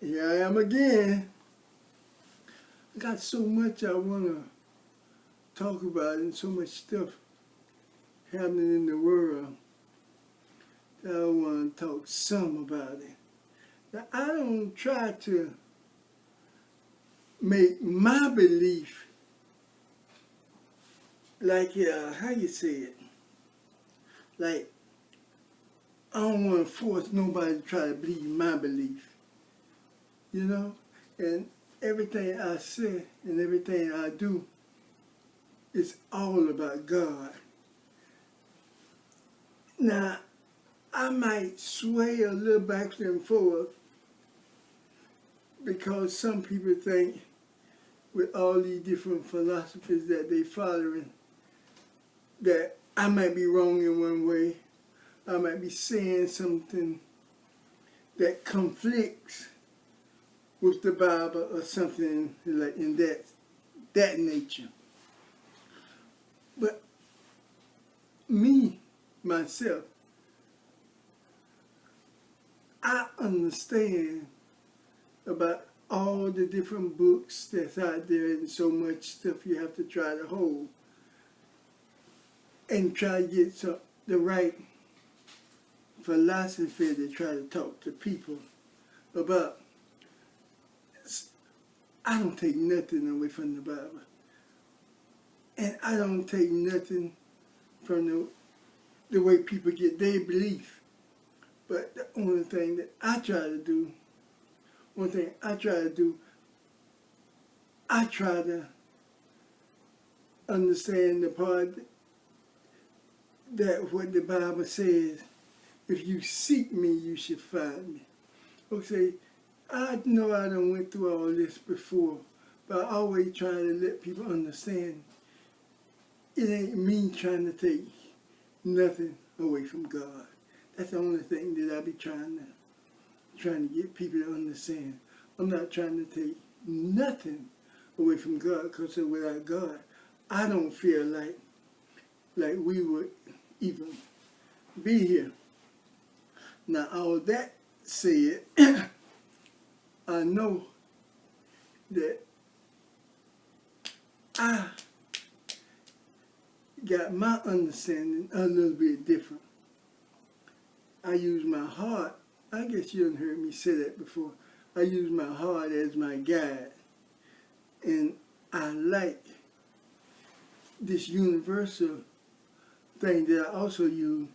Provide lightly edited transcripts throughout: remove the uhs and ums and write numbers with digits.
Here I am again. I got so much I want to talk about and so much stuff happening in the world that I want to talk some about it. Now, I don't try to make my belief like, how you say it? Like, I don't want to force nobody to try to believe my belief, you know? And everything I say and everything I do is all about God. Now, I might sway a little back and forth because some people think with all these different philosophies that they following that I might be wrong in one way. I might be saying something that conflicts with the Bible or something like in that nature. But me, myself, I understand about all the different books that's out there and so much stuff you have to try to hold and try to get the right philosophy to try to talk to people about. I don't take nothing away from the Bible. And I don't take nothing from the way people get their belief. But the only thing that I try to do, I try to understand the part that what the Bible says, if you seek me, you should find me. Okay, I know I done went through all this before, but I always try to let people understand it ain't me trying to take nothing away from God. That's the only thing that I be trying to get people to understand. I'm not trying to take nothing away from God, because without God, I don't feel like we would even be here. Now, all that said, I know that I got my understanding a little bit different. I use my heart. I guess you done heard me say that before. I use my heart as my guide. And I like this universal thing that I also use.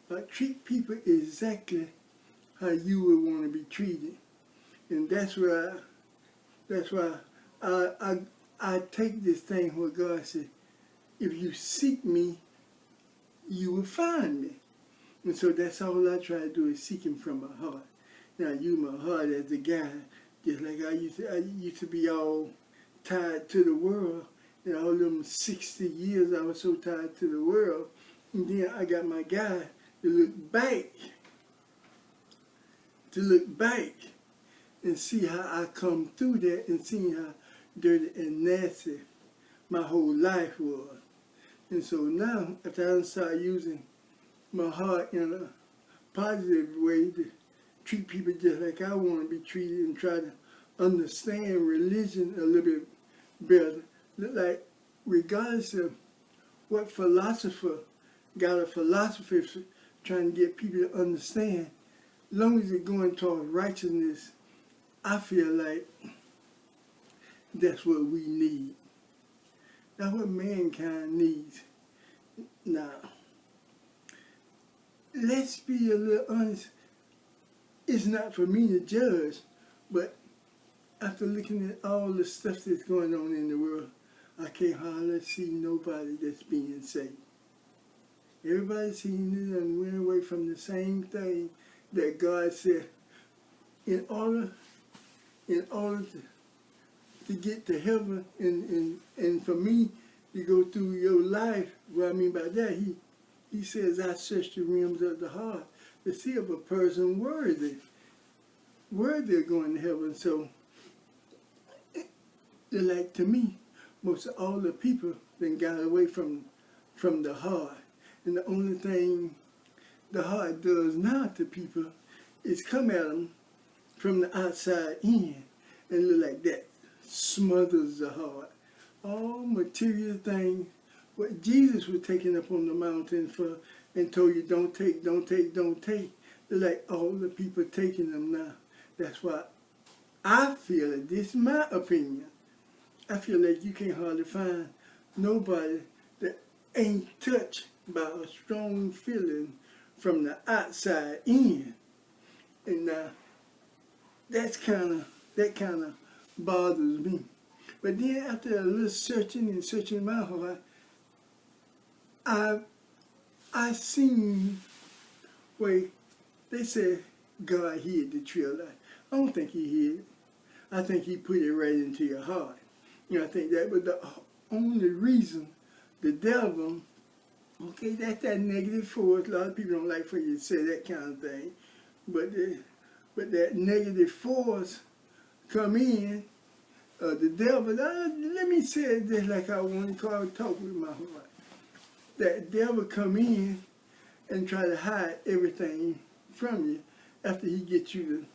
But treat people exactly how you would want to be treated. And that's why I take this thing where God said, if you seek me, you will find me. And so that's all I try to do, is seek him from my heart. Now I use my heart as a guide, just like I used to be all tied to the world. And all them 60 years I was so tied to the world. And then I got my guide to look back and see how I come through that and see how dirty and nasty my whole life was. And so now, after I start using my heart in a positive way to treat people just like I want to be treated and try to understand religion a little bit better, like regardless of what philosopher got a philosophy for trying to get people to understand, as long as they're going towards righteousness, I feel like that's what we need. That's what mankind needs. Now, let's be a little honest. It's not for me to judge, but after looking at all the stuff that's going on in the world, I can't hardly see nobody that's being saved. Everybody seems to have went away from the same thing that God said. In order to get to heaven and for me to go through your life, what I mean by that, he says, I search the realms of the heart to see if a person worthy of going to heaven. So, like to me, most of all the people then got away from the heart. And the only thing the heart does now to people is come at them from the outside in and look like that smothers the heart. All material things, what Jesus was taking up on the mountain for and told you don't take, don't take, don't take. They're like all the people taking them now. That's why I feel that this is my opinion. I feel like you can't hardly find nobody that ain't touched by a strong feeling from the outside in. And that kind of bothers me. But then after a little searching and searching my heart, I seen where they said God hid the tree of life. I don't think he hid it. I think he put it right into your heart. I think that was the only reason the devil, okay, that's that negative force. A lot of people don't like for you to say that kind of thing. But that negative force come in, the devil, let me say it just like I want to talk with my heart. That devil come in and try to hide everything from you after he gets you to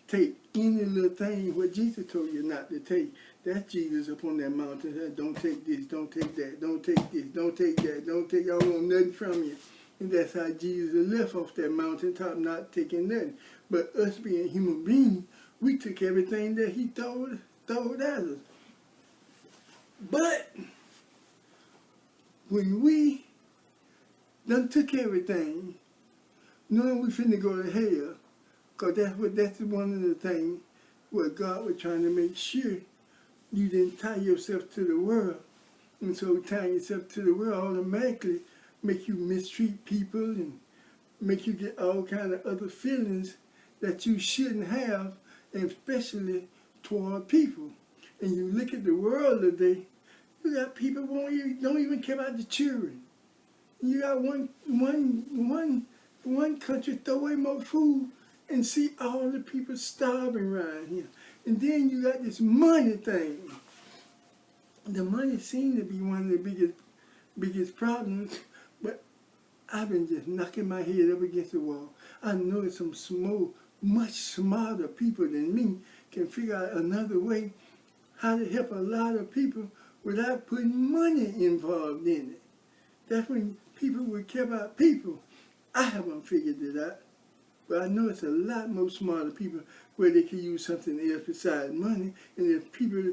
take any little thing what Jesus told you not to take. That's Jesus up on that mountain said, don't take this, don't take that, don't take this, don't take that, don't take, I don't want nothing from you. And that's how Jesus left off that mountaintop, not taking nothing. But us being human beings, we took everything that he throw at us. But when we done took everything, knowing we finna go to hell, because that's one of the things where God was trying to make sure you didn't tie yourself to the world. And so tying yourself to the world automatically make you mistreat people and make you get all kind of other feelings that you shouldn't have, and especially toward people. And you look at the world today, you got people who don't even care about the children. You got one country throw away more food and see all the people starving around here. And then you got this money thing. The money seems to be one of the biggest problems, but I've been just knocking my head up against the wall. I know some much smarter people than me can figure out another way how to help a lot of people without putting money involved in it. That's when people would care about people. I haven't figured it out, but I know it's a lot more smarter people where they can use something else besides money. And if people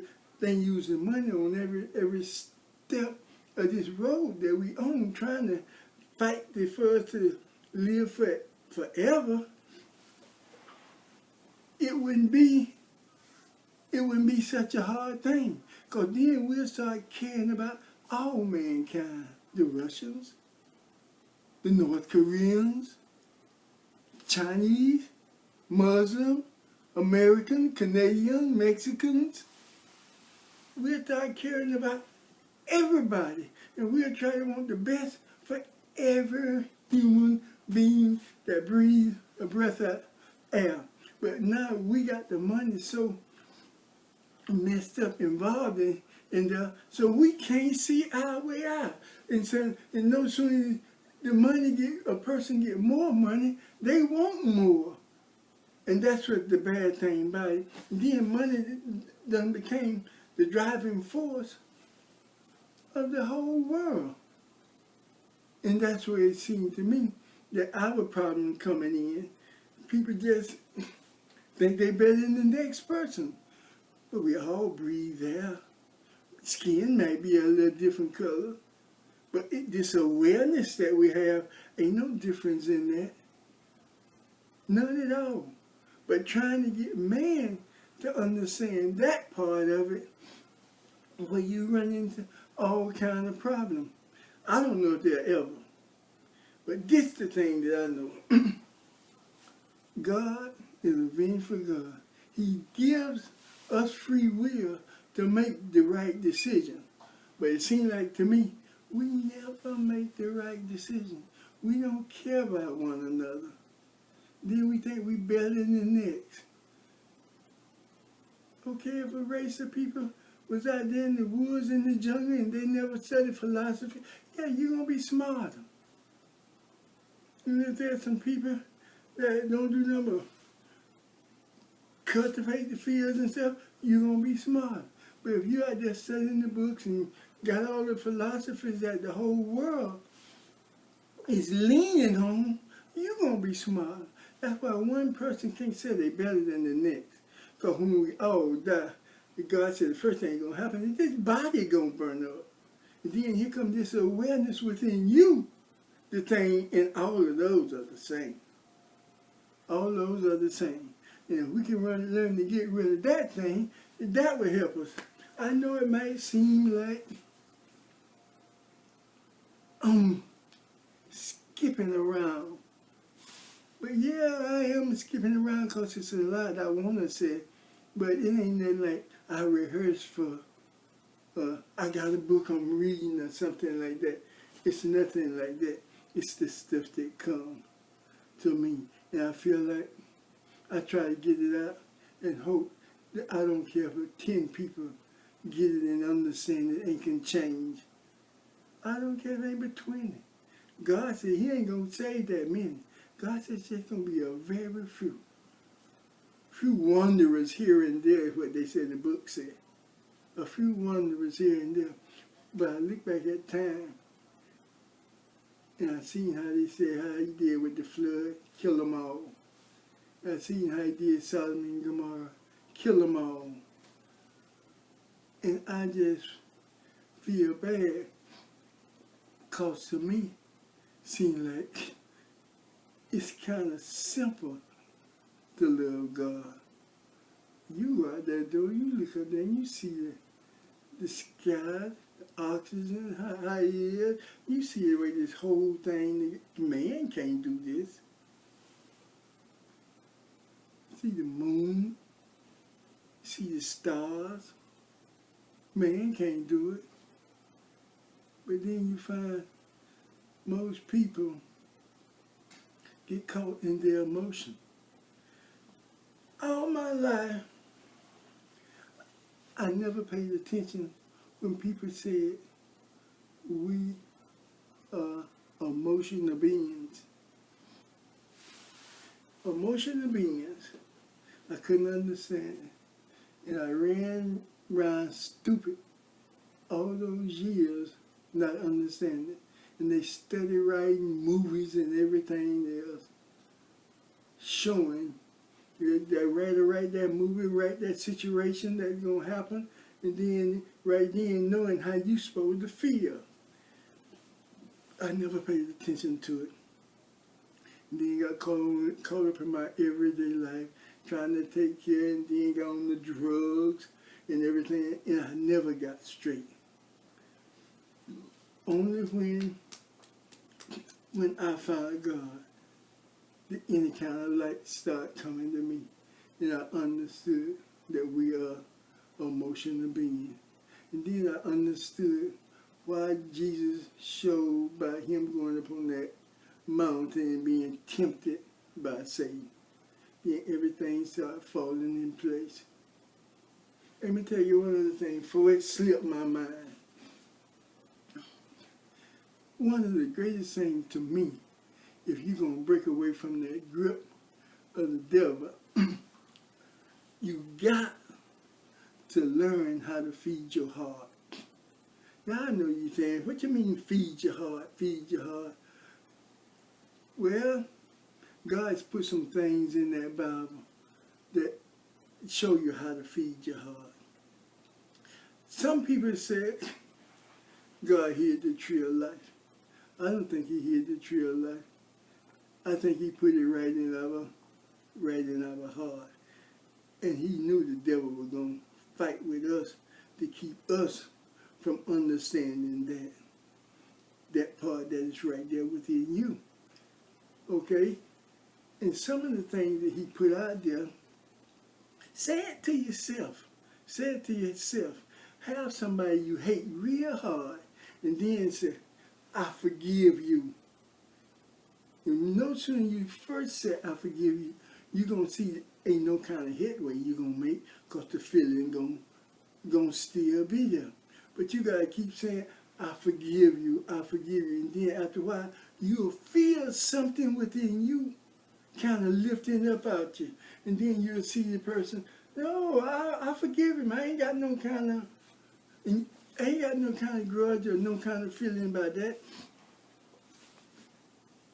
then using money on every step of this road that we own, trying to fight for us to live forever, it wouldn't be such a hard thing. Because then we'll start caring about all mankind. The Russians, the North Koreans, Chinese, Muslim, American, Canadian, Mexicans. We'll start caring about everybody. And we'll try to want the best for every human being that breathes a breath of air. But now we got the money so messed up, involved in so we can't see our way out. And so, and no sooner a person get more money, they want more. And that's what the bad thing about it. Then money done became the driving force of the whole world. And that's where it seemed to me that our problem coming in, people just think they're better than the next person. But we all breathe air. Skin might be a little different color, but this awareness that we have, ain't no difference in that. None at all. But trying to get man to understand that part of it, where you run into all kind of problems. I don't know if they're ever, but this is the thing that I know. God is a vengeful God. He gives us free will to make the right decision. But it seems like to me, we never make the right decision. We don't care about one another. Then we think we better than the next. Okay, if a race of people was out there in the woods, in the jungle, and they never studied philosophy, yeah, you're going to be smarter. And if there's some people that don't do nothing but cultivate the fields and stuff, you're going to be smart. But if you're out there studying the books and got all the philosophies that the whole world is leaning on, you're going to be smart. That's why one person can't say they're better than the next. Because when we all die, God said the first thing going to happen is this body going to burn up. And then here comes this awareness within you. The thing, and all of those are the same. All those are the same. And if we can learn to get rid of that thing, that will help us. I know it might seem like I'm skipping around. But yeah, I am skipping around because it's a lot I want to say. But it ain't nothing like I rehearsed for, I got a book I'm reading or something like that. It's nothing like that. It's the stuff that comes to me. And I feel like I try to get it out and hope that I don't care if 10 people get it and understand it and can change. I don't care if it ain't but 20. God said he ain't going to save that many. God said it's just going to be a very few. Few wanderers here and there is what they said the book said. A few wanderers here and there. But I look back at time and I seen how they said how he did with the flood, kill them all. I seen how he did Sodom and Gomorrah, kill them all. And I just feel bad because to me, seems like it's kind of simple to love God. You out there though, you look up there and you see the sky, the oxygen, how it is. You see the way this whole thing, man can't do this. See the moon, see the stars. Man can't do it. But then you find most people get caught in their emotion. All my life, I never paid attention when people said we are emotional beings. Emotional beings. I couldn't understand it. And I ran around stupid all those years not understanding it. And they studied writing movies and everything else, showing they'd rather write that movie, write that situation that's going to happen, and then right then knowing how you supposed to feel. I never paid attention to it. And then got caught up in my everyday life, trying to take care, and then got on the drugs and everything, and I never got straight. Only when I found God, any kind of light started coming to me, and I understood that we are emotional beings. And then I understood why Jesus showed by him going up on that mountain and being tempted by Satan. Then everything started falling in place. Let me tell you one other thing before it slipped my mind. One of the greatest things to me, if you're going to break away from that grip of the devil, you got to learn how to feed your heart. Now I know you're saying, what you mean feed your heart, feed your heart? Well, God's put some things in that Bible that show you how to feed your heart. Some people said God hid the tree of life. I don't think he hid the tree of life. I think he put it right in our heart. And he knew the devil was going to fight with us to keep us from understanding that part that is right there within you. Okay? And some of the things that he put out there, say it to yourself. Say it to yourself. Have somebody you hate real hard and then say, I forgive you. And no sooner you first say, I forgive you, you're going to see ain't no kind of headway you're going to make because the feeling going to still be there. But you got to keep saying, I forgive you, I forgive you. And then after a while, you'll feel something within you kind of lifting up out you. And then you'll see the person, no, I forgive him. I ain't got no kind of grudge or no kind of feeling about that.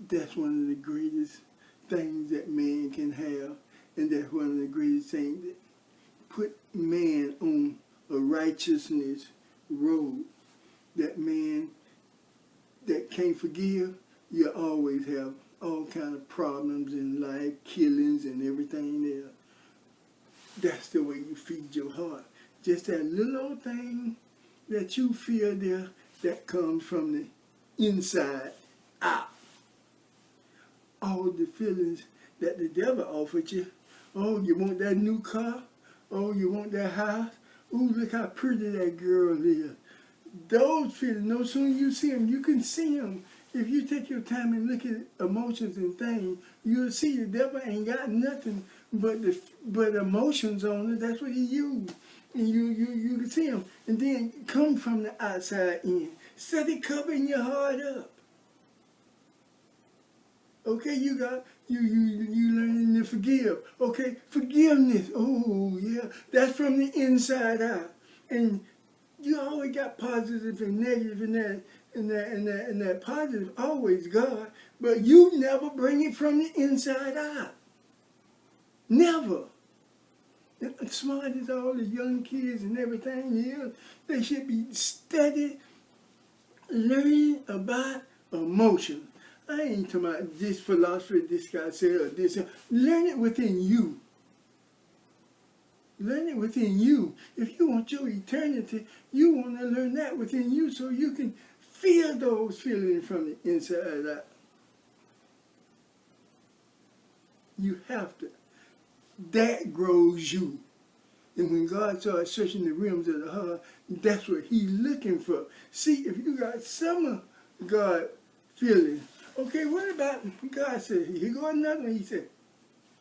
That's one of the greatest things that man can have. And that's one of the greatest things that put man on a righteousness road. That man that can't forgive, you always have all kind of problems in life, killings and everything there. That's the way you feed your heart. Just that little old thing that you feel there that comes from the inside out. All the feelings that the devil offered you. Oh, you want that new car? Oh, you want that house? Ooh, look how pretty that girl is. Those feelings, no sooner you see them, you can see them. If you take your time and look at emotions and things, you'll see the devil ain't got nothing but emotions on it. That's what he used. And you can see them. And then come from the outside in. Instead of covering your heart up. Okay, you learning to forgive. Okay, forgiveness. Oh yeah, that's from the inside out. And you always got positive and negative and that positive always God, but you never bring it from the inside out. Never. As smart as all the young kids and everything is, they should be steady learning about emotion. I ain't talking about this philosophy this guy said or this. Learn it within you. Learn it within you. If you want your eternity, you want to learn that within you so you can feel those feelings from the inside out. You have to. That grows you. And when God starts searching the realms of the heart, that's what he's looking for. See, if you got some of God feeling, okay, what about God said, here go another one, he said,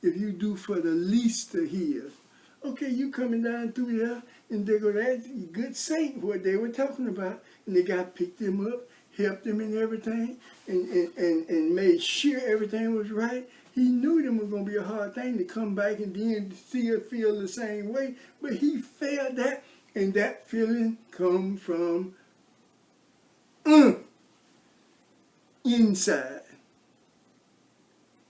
if you do for the least of his. Okay, you coming down through there, and they go, that's good saint, what they were talking about. And the guy picked him up, helped him in everything, and made sure everything was right. He knew them was going to be a hard thing to come back and then still feel the same way. But he felt that, and that feeling come from inside.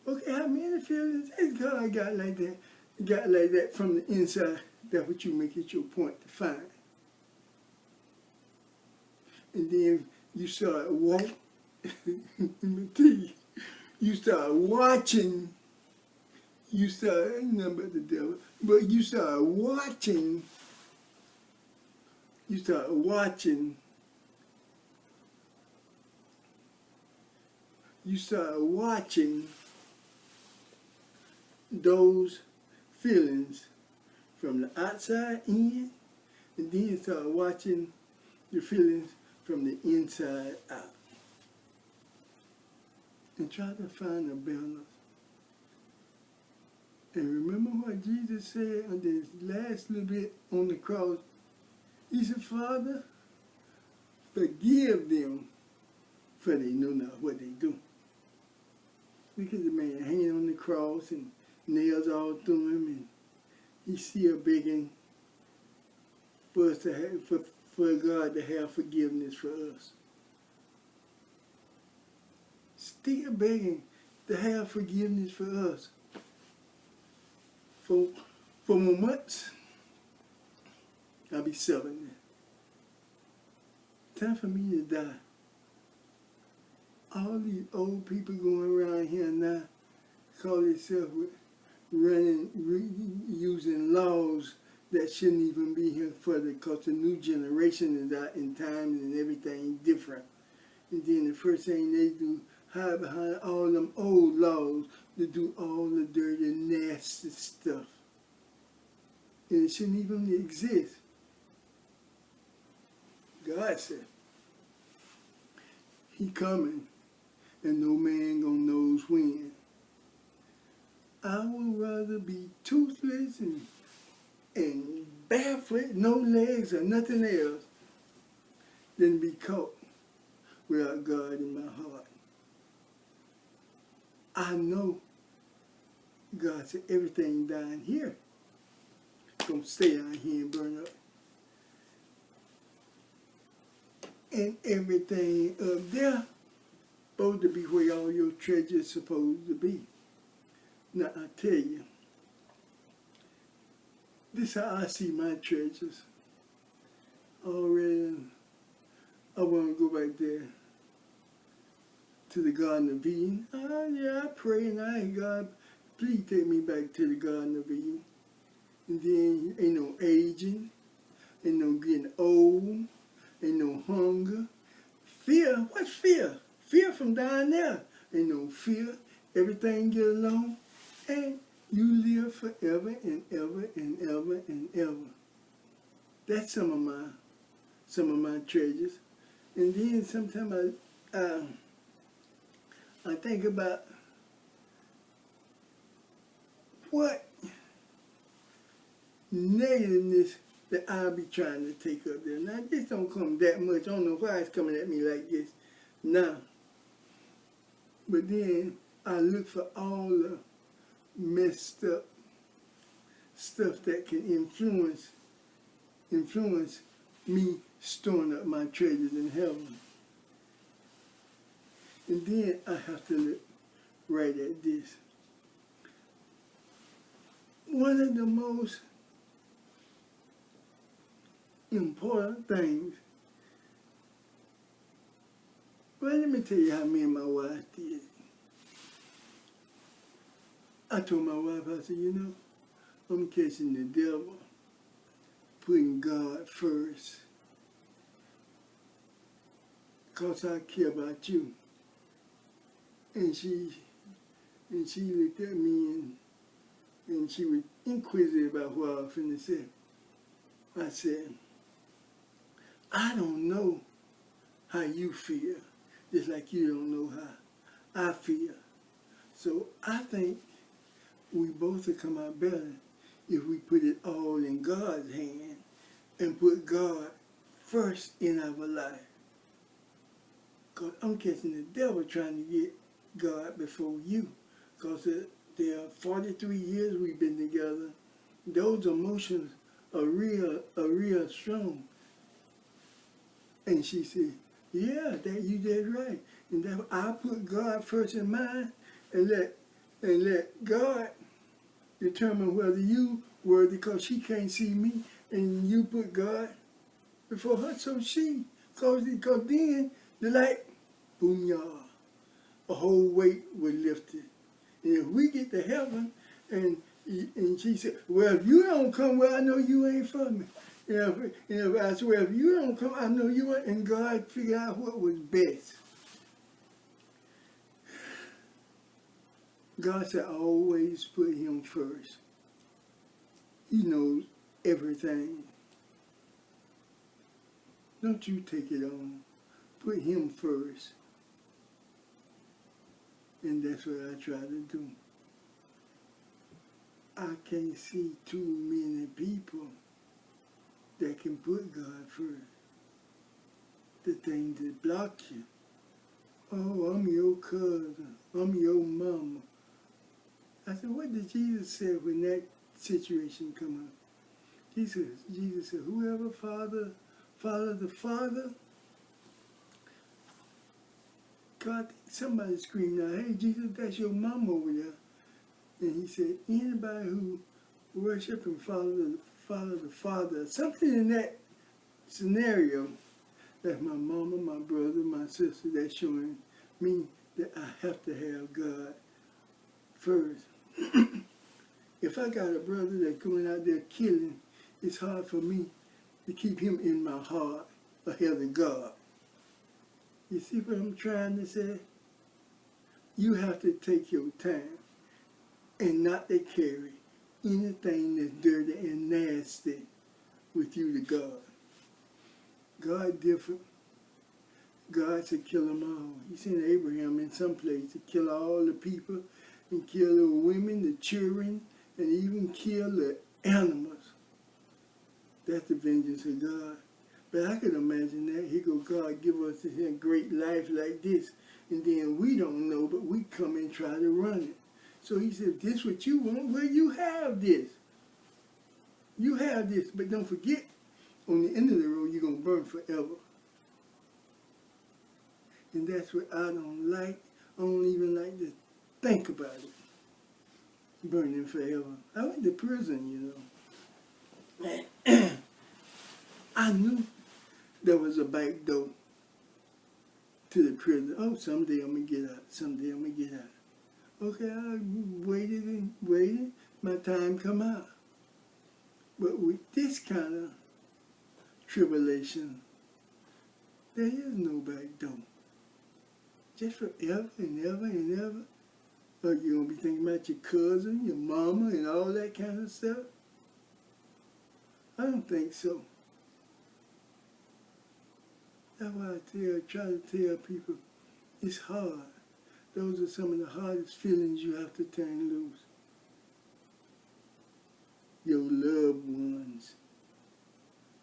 Okay, how many feelings has God got like that? Got like that from the inside. That's what you make it your point to find. And then you start walking. Let me tell you. You start watching. You start, ain't nothing but the devil, but you start watching. You start watching. You start watching those feelings from the outside in, and then you start watching the feelings from the inside out. And try to find a balance. And remember what Jesus said on this last little bit on the cross? He said, Father, forgive them, for they know not what they do. Because the man hanging on the cross and nails all through him, and he's still begging for us to have, for God to have forgiveness for us. Still begging to have forgiveness for us. For more months, I'll be 70. Time for me to die. All these old people going around here now call themselves using laws that shouldn't even be here because the new generation is out in times and everything different. And then the first thing they do, hide behind all them old laws to do all the dirty, nasty stuff. And it shouldn't even exist. God said, he coming, and no man gonna knows when. I would rather be toothless and barefoot, no legs or nothing else, than be caught without God in my heart. I know God said, everything down here gonna stay down here and burn up. And everything up there supposed to be where all your treasures supposed to be. Now I tell you, this is how I see my treasures. Already, I want to go back there to the Garden of Eden. Yeah, I pray and I ask God, please take me back to the Garden of Eden. And then ain't no aging, ain't no getting old, ain't no hunger. Fear, what's fear? Fear from down there. Ain't no fear. Everything get along. And you live forever and ever and ever and ever. That's some of my treasures. And then sometimes I think about what negativeness that I'll be trying to take up there. Now, this don't come that much. I don't know why it's coming at me like this now. But then I look for all the messed up stuff that can influence me storing up my treasures in heaven. And then I have to look right at this. One of the most important things, well, let me tell you how me and my wife did. I told my wife, I said, you know, I'm catching the devil, putting God first, because I care about you. And she looked at me and she was inquisitive about what I was finna say. I said, I don't know how you feel, just like you don't know how I feel. So I think we both will come out better if we put it all in God's hand and put God first in our life. Because I'm catching the devil trying to get God before you. Because there are 43 years we've been together. Those emotions are real strong. And she said, yeah, that you did right. And that I put God first in mind and let God determine whether you worthy, because she can't see me, and you put God before her. So because then the light, boom, y'all, a whole weight was lifted. And if we get to heaven, and she said, well, if you don't come, well, I know you ain't for me. And I said, well, if you don't come, I know you ain't. And God figured out what was best. God said, always put him first. He knows everything. Don't you take it on. Put him first. And that's what I try to do. I can't see too many people that can put God first. The things that block you. Oh, I'm your cousin. I'm your mama. I said, what did Jesus say when that situation come up? Jesus said, whoever follow the Father, God, somebody screamed out, hey, Jesus, that's your mama over there. And he said, anybody who worship and follow the Father, something in that scenario, that's my mama, my brother, my sister, that's showing me that I have to have God first. If I got a brother that's going out there killing, it's hard for me to keep him in my heart ahead of God. You see what I'm trying to say? You have to take your time and not to carry anything that's dirty and nasty with you to God. God different. God said kill them all. He sent Abraham in some place to kill all the people and kill the women, the children, and even kill the animals. That's the vengeance of God. But I can imagine that. Here go God give us a great life like this, and then we don't know, but we come and try to run it. So he said, this what you want? Well, you have this. You have this. But don't forget, on the end of the road, you're going to burn forever. And that's what I don't like. I don't even like to think about it. Burning forever. I went to prison, you know. I knew there was a back door to the prison. Oh, someday I'm going to get out. Someday I'm going to get out. Okay, I waited and waited. My time come out. But with this kind of tribulation, there is no back door. Just forever and ever and ever. Or you're going to be thinking about your cousin, your mama, and all that kind of stuff? I don't think so. That's why I try to tell people, it's hard. Those are some of the hardest feelings you have to turn loose. Your loved ones,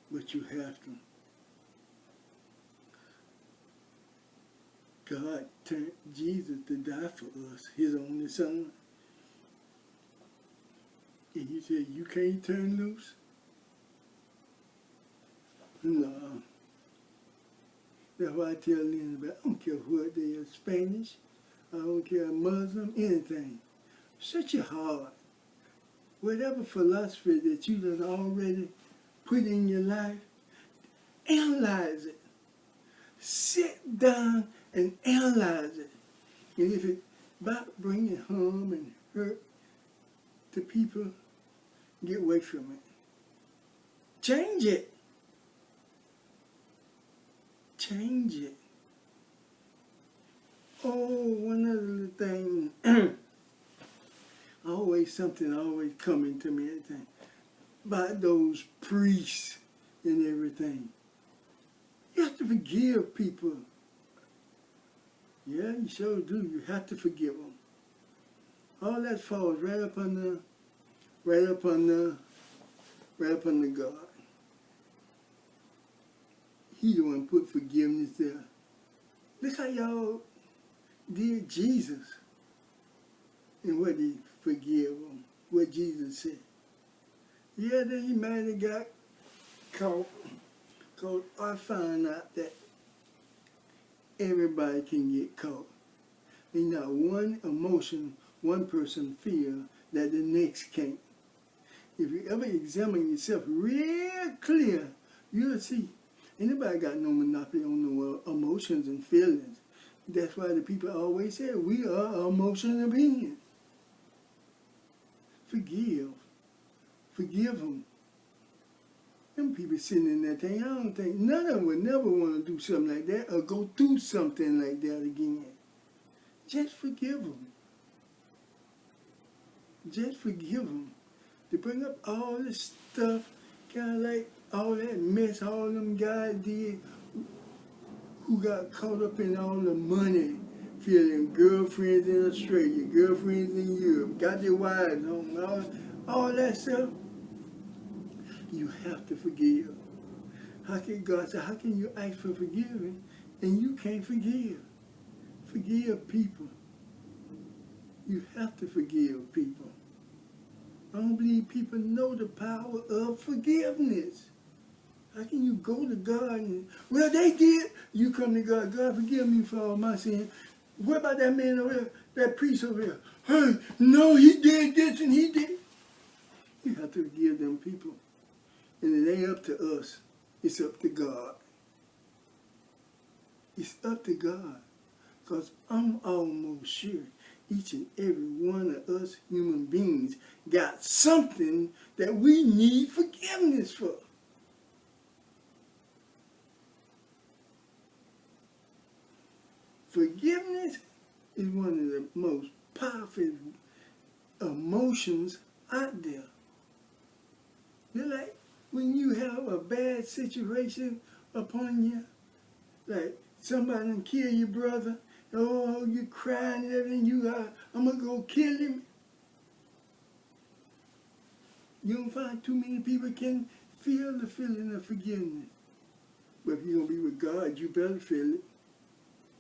but you have to. God turned Jesus to die for us, his only son. And you said, you can't turn loose? No. That's why I tell anybody, I don't care what they are, Spanish, I don't care, Muslim, anything. Shut your heart. Whatever philosophy that you done already put in your life, analyze it. Sit down and analyze it. And if it's about bringing harm and hurt to people, get away from it. Change it. Change it. Oh, one other thing. Something always coming to me, everything. About those priests and everything. You have to forgive people. Yeah, you sure do. You have to forgive them. All that falls right up under God. He the one put forgiveness there. Look how y'all did Jesus and what he forgive them, what Jesus said. Yeah, then he might have got caught, because I found out that everybody can get caught. And not one emotion, one person feel that the next can't. If you ever examine yourself real clear, you'll see anybody got no monopoly on no emotions and feelings. That's why the people always say we are emotional beings. Forgive. Forgive them. Them people sitting in that thing, I don't think none of them would never want to do something like that or go through something like that again. Just forgive them. Just forgive them. To bring up all this stuff, kind of like all that mess all them guys did who got caught up in all the money, feeling girlfriends in Australia, girlfriends in Europe, got their wives home, all that stuff. You have to forgive. How can God say, how can you ask for forgiving and you can't forgive? Forgive people. You have to forgive people. I don't believe people know the power of forgiveness. How can you go to God and, well, they did. You come to God, God, forgive me for all my sins. What about that man over there, that priest over there? Hey, no, he did this and he did. You have to forgive them people. And it ain't up to us. It's up to God. It's up to God. Because I'm almost sure each and every one of us human beings got something that we need forgiveness for. Forgiveness is one of the most powerful emotions out there. You're like when you have a bad situation upon you, like somebody done kill your brother, oh, you crying and everything, I'm going to go kill him. You don't find too many people can feel the feeling of forgiveness. But if you're going to be with God, you better feel it.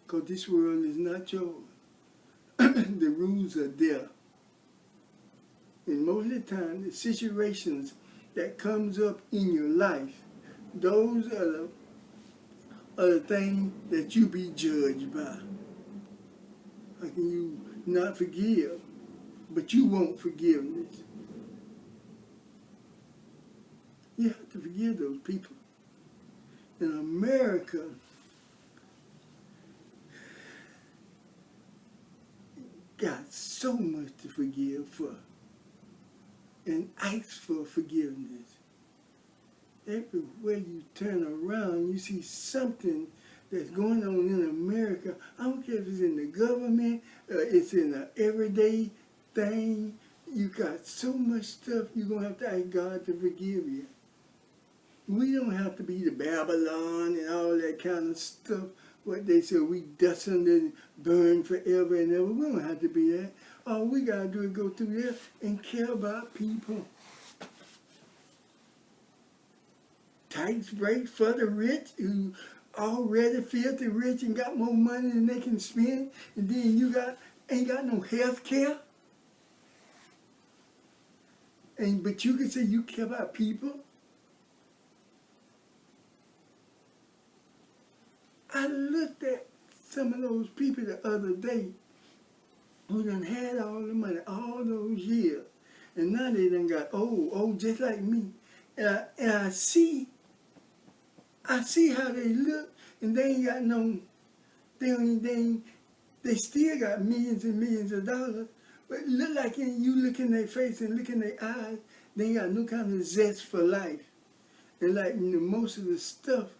Because this world is not yours. The rules are there. And most of the time, the situations that comes up in your life, those are the things that you be judged by. How can you not forgive, but you want forgiveness? You have to forgive those people. In America, got so much to forgive for and ask for forgiveness. Everywhere you turn around, you see something that's going on in America. I don't care if it's in the government, it's in an everyday thing. You got so much stuff, you're going to have to ask God to forgive you. We don't have to be the Babylon and all that kind of stuff. What they say, we dust and burn forever and ever. We don't have to be that. All we got to do is go through there and care about people. Tax breaks for the rich who already filthy rich and got more money than they can spend. And then you ain't got no health care. But you can say you care about people. I looked at some of those people the other day who done had all the money all those years, and now they done got old just like me. And I see how they look, and they ain't got no, they still got millions and millions of dollars, but it look like you look in their face and look in their eyes, they ain't got no kind of zest for life. And like most of the stuff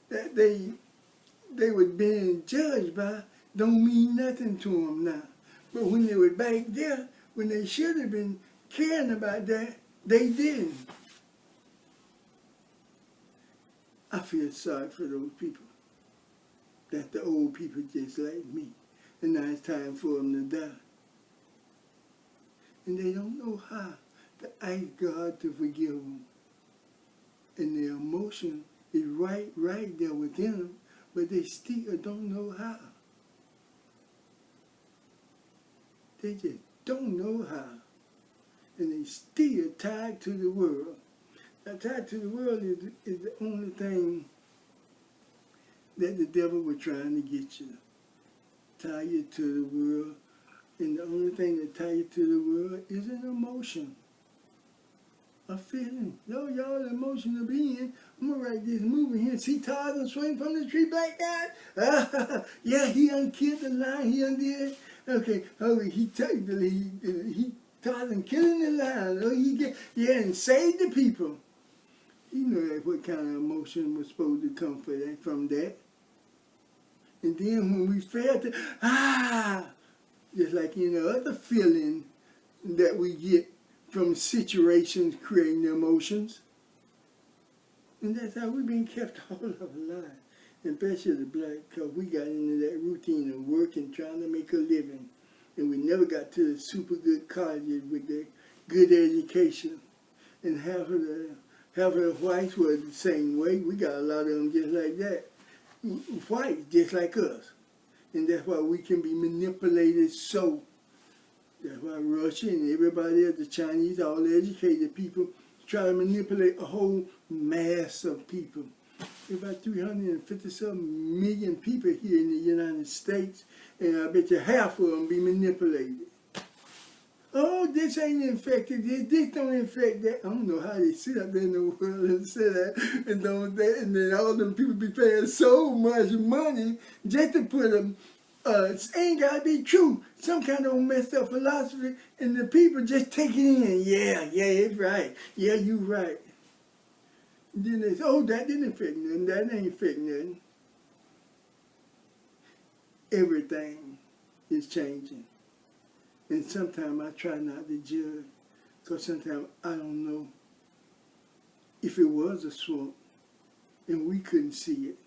that they were being judged by don't mean nothing to them now. But when they were back there, when they should have been caring about that, they didn't. I feel sorry for those people. That's the old people just like me. And now it's time for them to die. And they don't know how to ask God to forgive them. And their emotion is right there within them, but they still don't know how. They just don't know how. And they still tied to the world. Now, tied to the world is the only thing that the devil was trying to get you. Tie you to the world. And the only thing that ties you to the world is an emotion. A feeling. Y'all emotional being. I'm going to write this movie here. See Tarzan swing from the tree back there? Yeah, he unkilled the lion. He undid. Okay, he Tarzan killing the lion. And saved the people. You know that what kind of emotion was supposed to come from that. And then when we failed to, just like other feeling that we get from situations creating emotions. And that's how we've been kept all our lives. And especially the black, because we got into that routine of working, trying to make a living. And we never got to the super good colleges with the good education. And half of the whites were the same way. We got a lot of them just like that. White, just like us. And that's why we can be manipulated so. That's why Russia and everybody else, the Chinese, all the educated people, try to manipulate a whole mass of people. There's about 350-some million people here in the United States, and I bet you half of them be manipulated. Oh, this ain't infected, this don't infect that. I don't know how they sit up there in the world and say that, and then all them people be paying so much money just to put them. It ain't gotta be true. Some kind of messed up philosophy, and the people just take it in. Yeah, it's right. Yeah, you right. And then they say, that didn't affect nothing. That ain't affect nothing. Everything is changing. And sometimes I try not to judge, because sometimes I don't know if it was a swamp and we couldn't see it.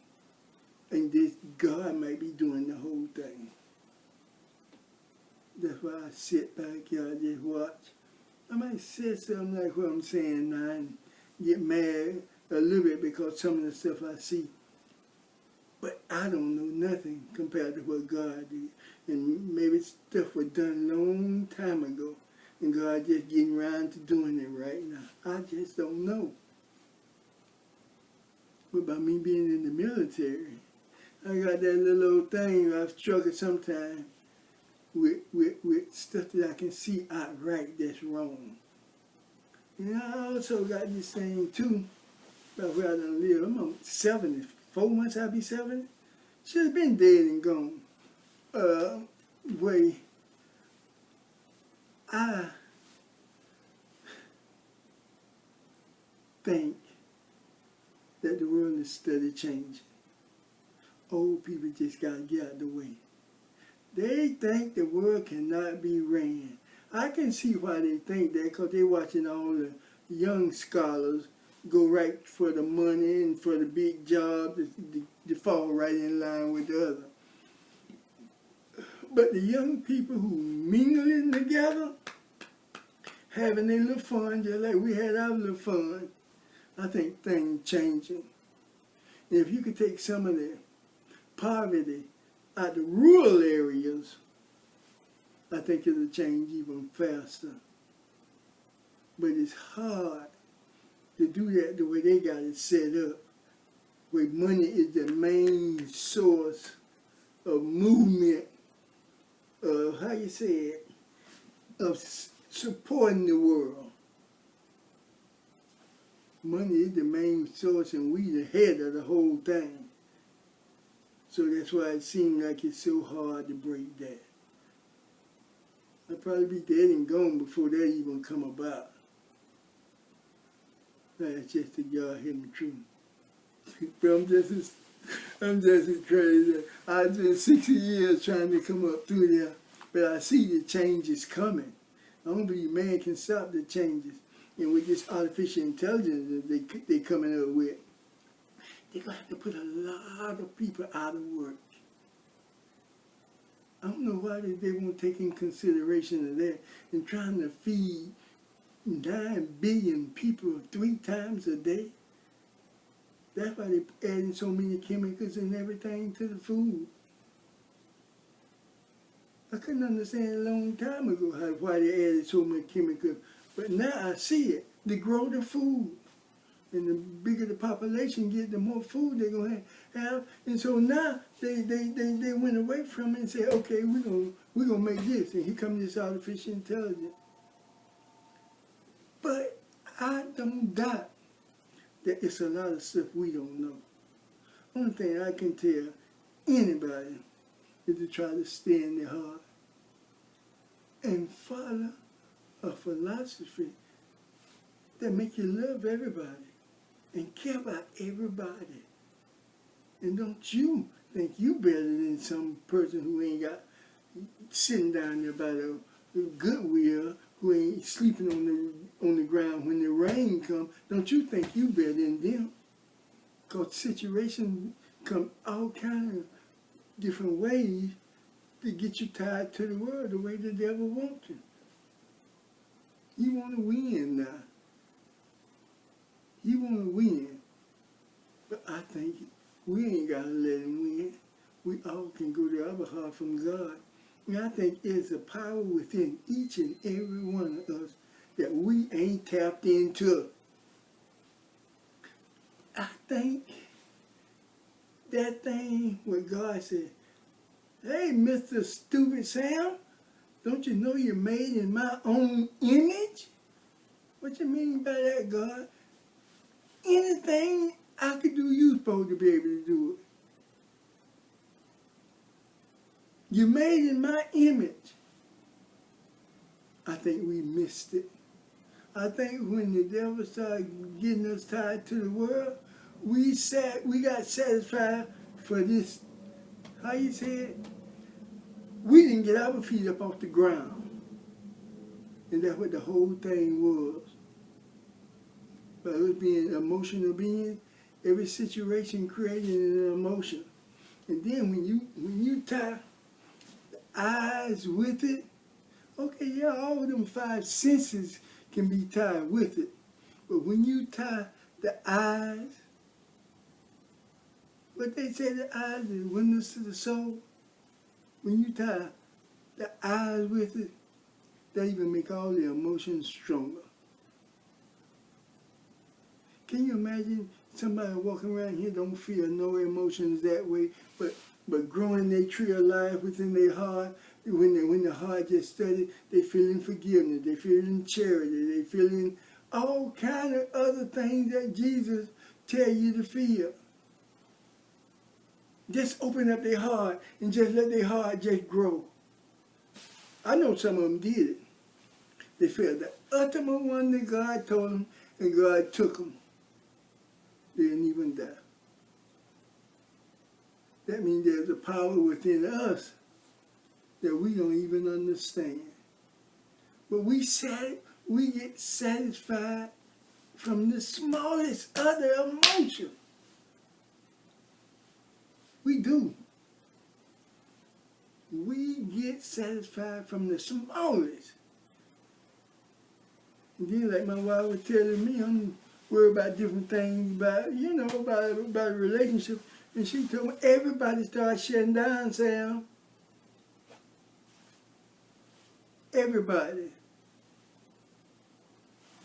And this God might be doing the whole thing. That's why I sit back here and just watch. I might say something like what I'm saying now and get mad a little bit because some of the stuff I see. But I don't know nothing compared to what God did. And maybe stuff was done a long time ago. And God just getting around to doing it right now. I just don't know. But by me being in the military, I got that little old thing I've struggled sometimes with stuff that I can see outright that's wrong. And I also got this thing too, about where I done live. I'm on 70. 4 months I'll be 70. Should have been dead and gone. Way I think that the world is steady changing. Old people just got to get out of the way. They think the world cannot be ran. I can see why they think that, because they're watching all the young scholars go right for the money and for the big job to fall right in line with the other. But the young people who mingling together, having their little fun, just like we had our little fun, I think things changing. And if you could take some of the poverty out the rural areas, I think it'll change even faster. But it's hard to do that the way they got it set up, where money is the main source of movement, of, how you say it, of supporting the world. Money is the main source, and we the head of the whole thing. So that's why it seems like it's so hard to break that. I'll probably be dead and gone before that even come about. That's just the God hidden truth. But I'm just as crazy. I've been 60 years trying to come up through there, but I see the changes coming. I don't believe man can stop the changes. And with this artificial intelligence that they coming up with, they're going to have to put a lot of people out of work. I don't know why they won't take in consideration of that and trying to feed 9 billion people 3 times a day. That's why they're adding so many chemicals and everything to the food. I couldn't understand a long time ago why they added so much chemicals. But now I see it. They grow the food. And the bigger the population get, the more food they're going to have. And so now they went away from it and said, okay, we're gonna make this. And here comes this artificial intelligence. But I don't doubt that it's a lot of stuff we don't know. Only thing I can tell anybody is to try to stay in their heart and follow a philosophy that make you love everybody and care about everybody. And don't you think you better than some person who ain't got sitting down there by the goodwill, who ain't sleeping on the ground when the rain comes. Don't you think you better than them? Because situations come all kind of different ways to get you tied to the world the way the devil wants you. You want to win now. You want to win. But I think we ain't got to let him win. We all can go to our heart from God. And I think there's a power within each and every one of us that we ain't tapped into. I think that thing where God said, hey, Mr. Stupid Sam, don't you know you're made in my own image? What you mean by that, God? Anything I could do, you're supposed to be able to do it. You're made in my image. I think we missed it. I think when the devil started getting us tied to the world, we got satisfied for this, how you say it? We didn't get our feet up off the ground. And that's what the whole thing was. By us being emotional beings, every situation created an emotion. And then when you tie the eyes with it, okay, yeah, all of them 5 senses can be tied with it. But when you tie the eyes, what they say the eyes is windows to the soul. When you tie the eyes with it, that even make all the emotions stronger. Can you imagine somebody walking around here don't feel no emotions that way, but growing their tree of life within their heart? When the heart just studied, they feeling forgiveness, they feeling charity, they feeling all kind of other things that Jesus tell you to feel. Just open up their heart and just let their heart just grow. I know some of them did it. They felt the ultimate one that God told them, and God took them. They didn't even die. That means there's a power within us that we don't even understand. But we get satisfied from the smallest other emotion. We do. We get satisfied from the smallest. And then, like my wife was telling me, I'm worried about different things, about a relationship. And she told me, everybody starts shutting down, Sam. Everybody.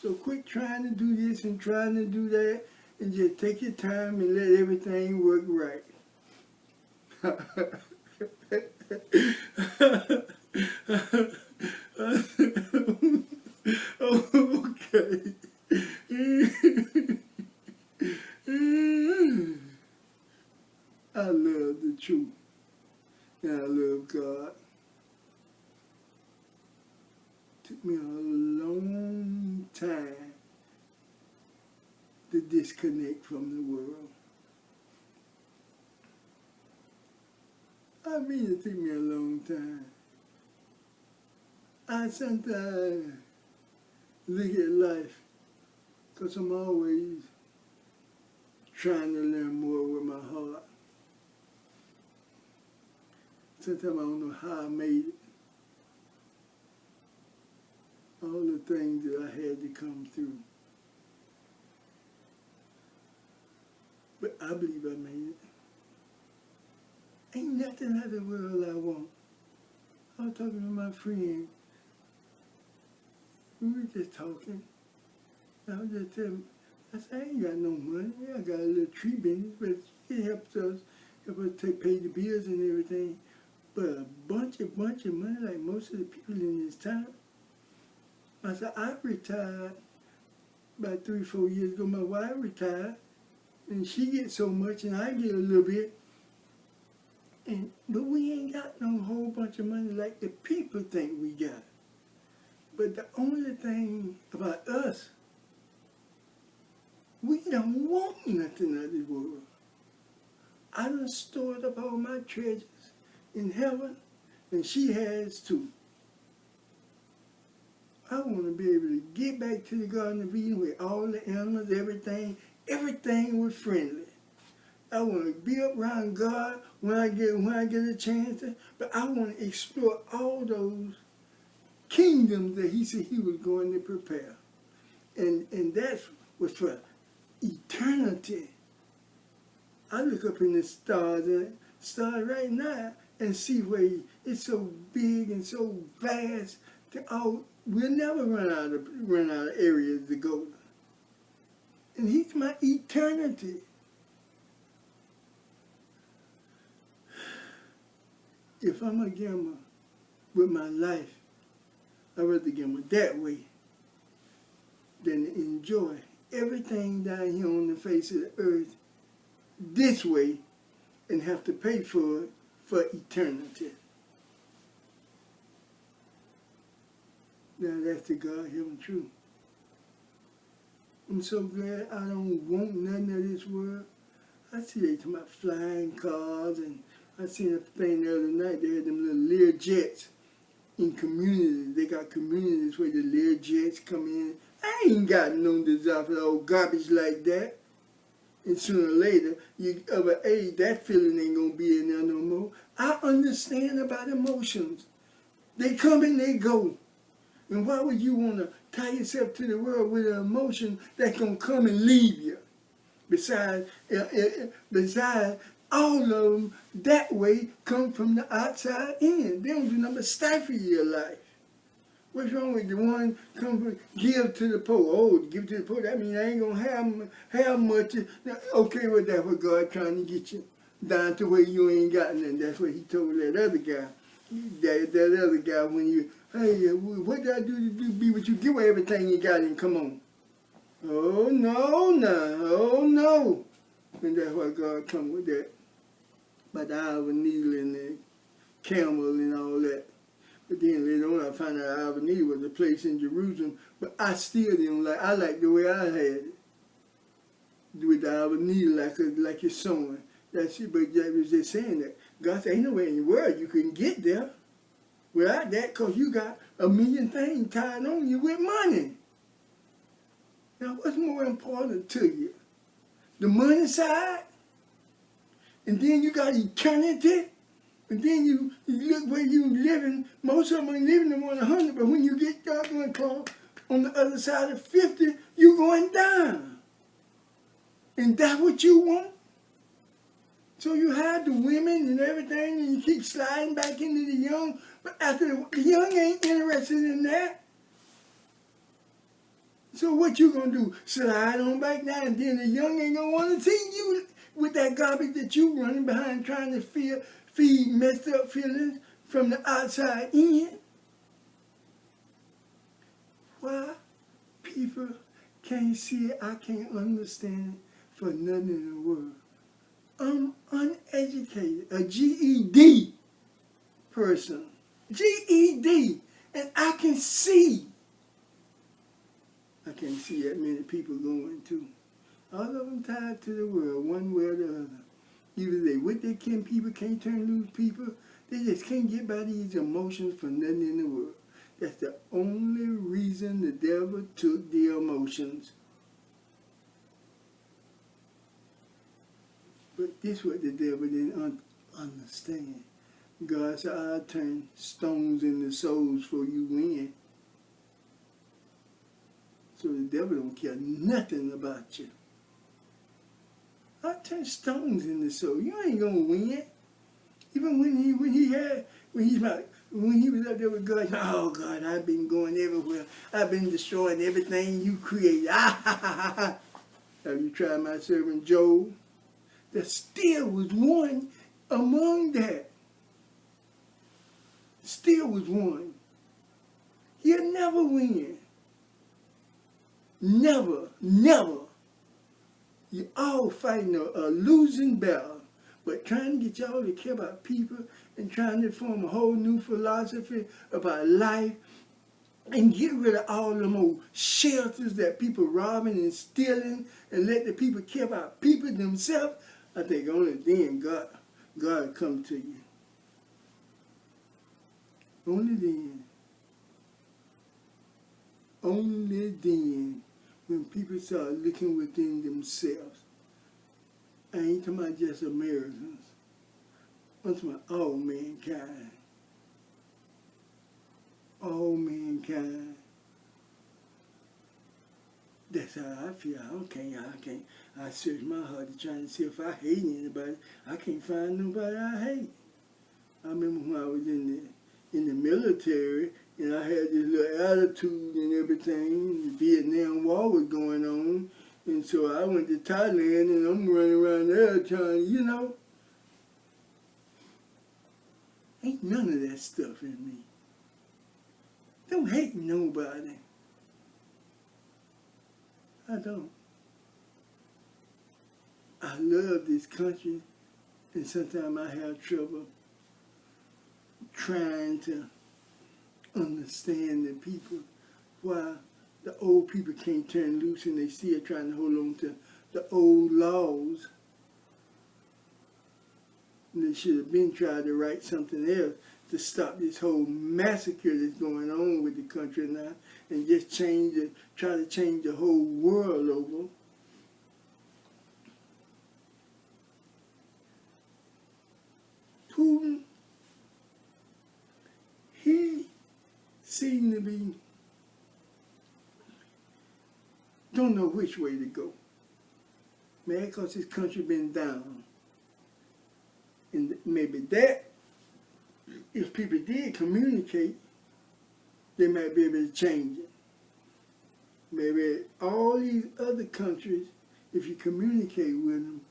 So quit trying to do this and trying to do that, and just take your time and let everything work right. Okay. I love the truth, and I love God. Took me a long time to disconnect from the world. I mean, it took me a long time. I sometimes look at life, because I'm always trying to learn more with my heart. Sometimes I don't know how I made it. All the things that I had to come through. But I believe I made it. Ain't nothing out of the world I want. I was talking to my friend. We were just talking. I was just telling him, I said, I ain't got no money. I got a little tree business, but it helps us pay the bills and everything. But a bunch of money, like most of the people in this town. I said, I retired about 3-4 years ago. My wife retired, and she gets so much, and I get a little bit. But we ain't got no whole bunch of money like the people think we got. But the only thing about us, we don't want nothing out of this world. I done stored up all my treasures in heaven, and she has too. I want to be able to get back to the Garden of Eden where all the animals, everything was friendly. I want to be around God when I get a chance to, but I want to explore all those kingdoms that he said he was going to prepare. And that was for eternity. I look up in the stars right now and see where it's so big and so vast that we'll never run out of areas to go. And he's my eternity. If I'm a gambler with my life, I'd rather gamble that way than to enjoy everything down here on the face of the earth this way and have to pay for it for eternity. Now that's the God-given truth. I'm so glad I don't want nothing of this world. I see they talking about flying cars, and I seen a thing the other night. They had them little Lear jets in communities. They got communities where the Lear jets come in. I ain't got no desire for old garbage like that. And sooner or later, you of an age, that feeling ain't gonna be in there no more. I understand about emotions. They come and they go. And why would you want to tie yourself to the world with an emotion that's going to come and leave you? Besides, all of them that way come from the outside in. They don't do nothing but stifle your life. What's wrong with the one come give to the poor? Oh, give to the poor, that means I ain't gonna have much. Okay, well, that's what God trying to get you down to where you ain't got nothing. That's what he told that other guy. That other guy, when you, hey, what did I do to be with you? Give away everything you got and come on. Oh, no, oh, no. And that's why God come with that. But the eye of a needle and the camel and all that. But then later on I found out eye of a needle was a place in Jerusalem. But I still didn't like, I like the way I had it. With the eye of a needle like you're sewing. That's it, but that was just saying that. God said, ain't no way in the world you can get there without that, because you got a million things tied on you with money. Now, what's more important to you? The money side? And then you got eternity? And then you look where you living. Most of them ain't living on 100, but when you get down on the other side of 50, you're going down. And that's what you want? So you have the women and everything, and you keep sliding back into the young, but after the young ain't interested in that. So what you gonna do? Slide on back down, and then the young ain't gonna want to see you with that garbage that you running behind trying to feed messed up feelings from the outside in. Why people can't see it, I can't understand it for nothing in the world. I'm uneducated, a GED person, GED, and I can see. I can't see that many people going to. All of them tied to the world, one way or the other. Either they with their kin people, can't turn loose people, they just can't get by these emotions for nothing in the world. That's the only reason the devil took the emotions. But this is what the devil didn't understand. God said, I'll turn stones into souls for you win. So the devil don't care nothing about you. I'll turn stones into souls. You ain't gonna win. Even when he was up there with God, oh God, I've been going everywhere. I've been destroying everything you created. Have you tried my servant Job? There still was one among that. Still was one. He'll never win. Never, never. You're all fighting a losing battle, but trying to get y'all to care about people and trying to form a whole new philosophy about life and get rid of all them old shelters that people robbing and stealing and let the people care about people themselves. I think only then God will come to you. Only then. Only then, when people start looking within themselves. I ain't talking about just Americans. I'm talking about all mankind. All mankind. That's how I feel. I search my heart to try and see if I hate anybody. I can't find nobody I hate. I remember when I was in the military, and I had this little attitude and everything. The Vietnam War was going on, and so I went to Thailand, and I'm running around there trying, ain't none of that stuff in me. Don't hate nobody. I don't. I love this country, and sometimes I have trouble trying to understand the people, why the old people can't turn loose and they still trying to hold on to the old laws. And they should have been trying to write something else to stop this whole massacre that's going on with the country now, and just try to change the whole world over. Putin, he seemed to be, don't know which way to go. Man, because his country been down. And maybe that, if people did communicate they might be able to change it. Maybe all these other countries, if you communicate with them,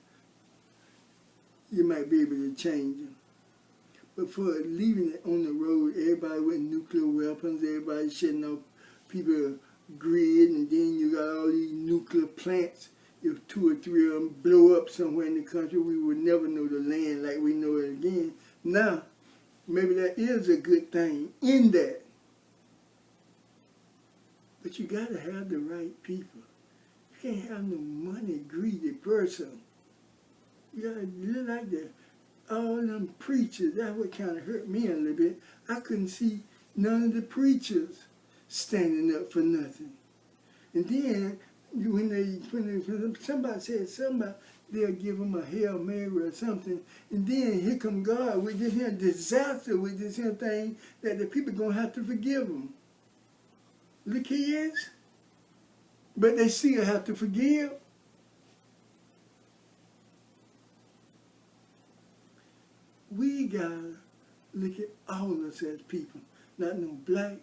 you might be able to change them. But for leaving it on the road, everybody with nuclear weapons, everybody shutting off people's grid, and then you got all these nuclear plants. If 2 or 3 of them blow up somewhere in the country, we would never know the land like we know it again. Now, maybe that is a good thing in that. But you got to have the right people. You can't have no money greedy person. You got to look like that. All them preachers, that's what kind of hurt me a little bit. I couldn't see none of the preachers standing up for nothing. And then, when somebody said something about they'll give them a Hail Mary or something, and then here come God with this here disaster, with this here thing that the people going to have to forgive them. Look, he is. But they still have to forgive. We gotta look at all of us as people. Not no black,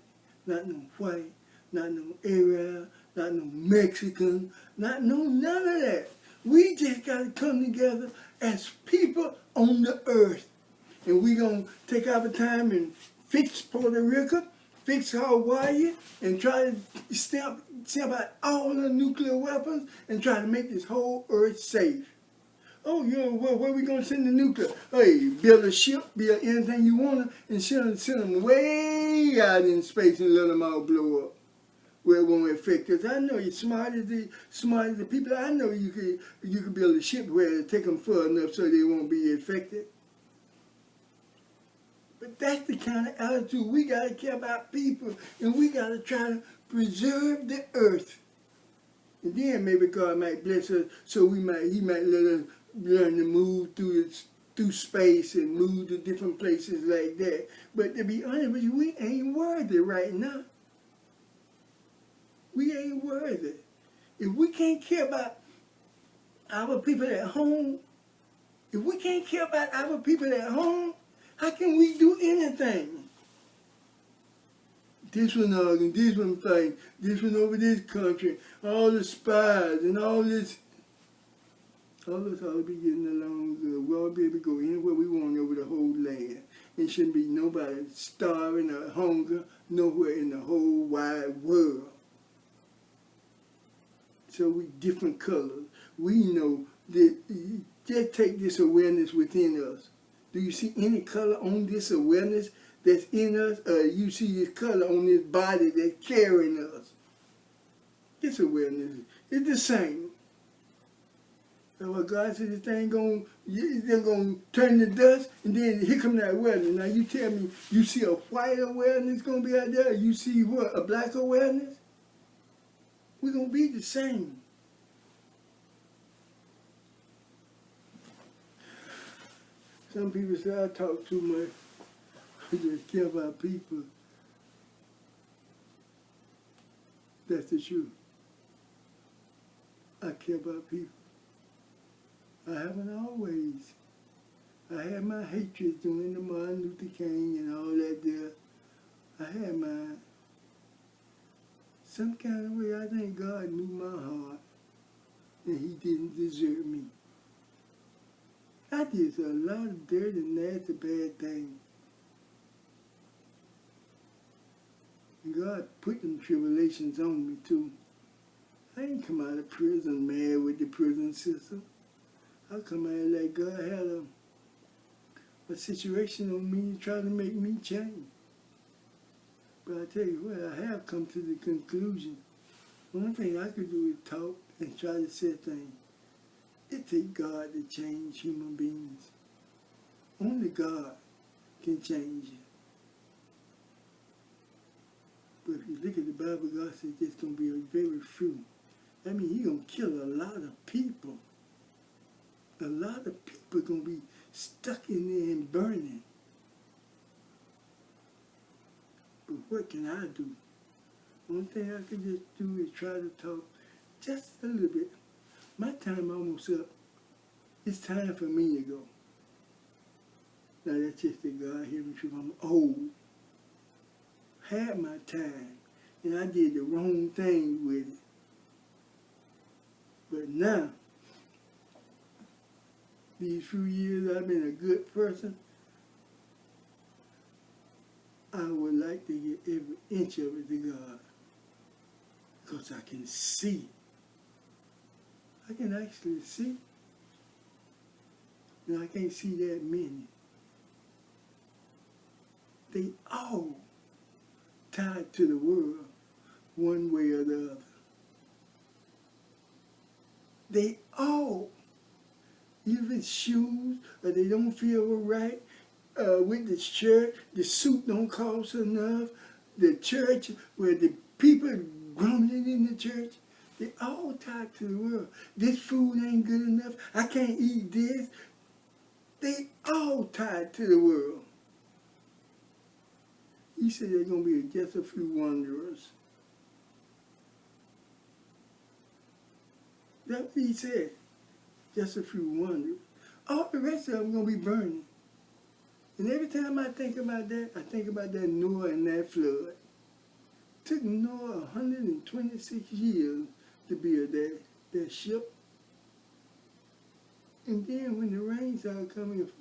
not no white, not no Arab, not no Mexican, not no none of that. We just gotta come together as people on the earth. And we gonna take our time and fix Puerto Rico, fix Hawaii, and try to stamp out all the nuclear weapons and try to make this whole earth safe. Oh, you know, where we going to send the nuclear? Hey, build a ship, build anything you want to, and send them way out in space and let them all blow up where it won't affect us. I know you're smart as the people. I know you could build a ship where it'll take them far enough so they won't be affected. But that's the kind of attitude we got to care about people, and we got to try to preserve the earth. And then maybe God might bless us so he might let us learn to move through space and move to different places like that. But to be honest with you, we ain't worthy right now. We ain't worthy. If we can't care about our people at home, how can we do anything? This one arguing, this one fighting, this one over this country, all the spies and all this. All of us ought to be getting along good. We ought to be able to go anywhere we want over the whole land. There shouldn't be nobody starving or hunger nowhere in the whole wide world. So we different colors. We know that, just take this awareness within us. Do you see any color on this awareness that's in us? Or you see this color on this body that's carrying us? This awareness is the same. So what God said, this thing they're going to turn to dust, and then here come that awareness. Now you tell me, you see a white awareness going to be out there? You see what, a black awareness? We're going to be the same. Some people say I talk too much. I just care about people. That's the truth. I care about people. I haven't always. I had my hatred during the Martin Luther King and all that there. I had mine. Some kind of way I think God knew my heart and he didn't desert me. I did a lot of dirty, nasty, bad things. And God put them tribulations on me too. I ain't come out of prison mad with the prison system. I come out like God had a situation on me to try to make me change. But I tell you what, I have come to the conclusion. One thing I could do is talk and try to say things. It takes God to change human beings. Only God can change you. But if you look at the Bible, God says there's going to be a very few. That means he's going to kill a lot of people. A lot of people are going to be stuck in there and burning. But what can I do? One thing I can just do is try to talk just a little bit. My time almost up. It's time for me to go. Now that's just that God hear me true. I'm old. had my time, and I did the wrong thing with it. But now, these few years I've been a good person, I would like to give every inch of it to God. Because I can see. I can actually see. And I can't see that many. They all tied to the world one way or the other. They all, even if it's shoes or they don't feel right with the church, the suit don't cost enough, the church where the people grumbling in the church, they all tied to the world. This food ain't good enough. I can't eat this. They all tied to the world. He said there's going to be just a few wanderers. That's what he said. Just a few wanderers. All the rest of them are going to be burning. And every time I think about that, I think about that Noah and that flood. It took Noah 126 years to build that ship. And then when the rain started coming,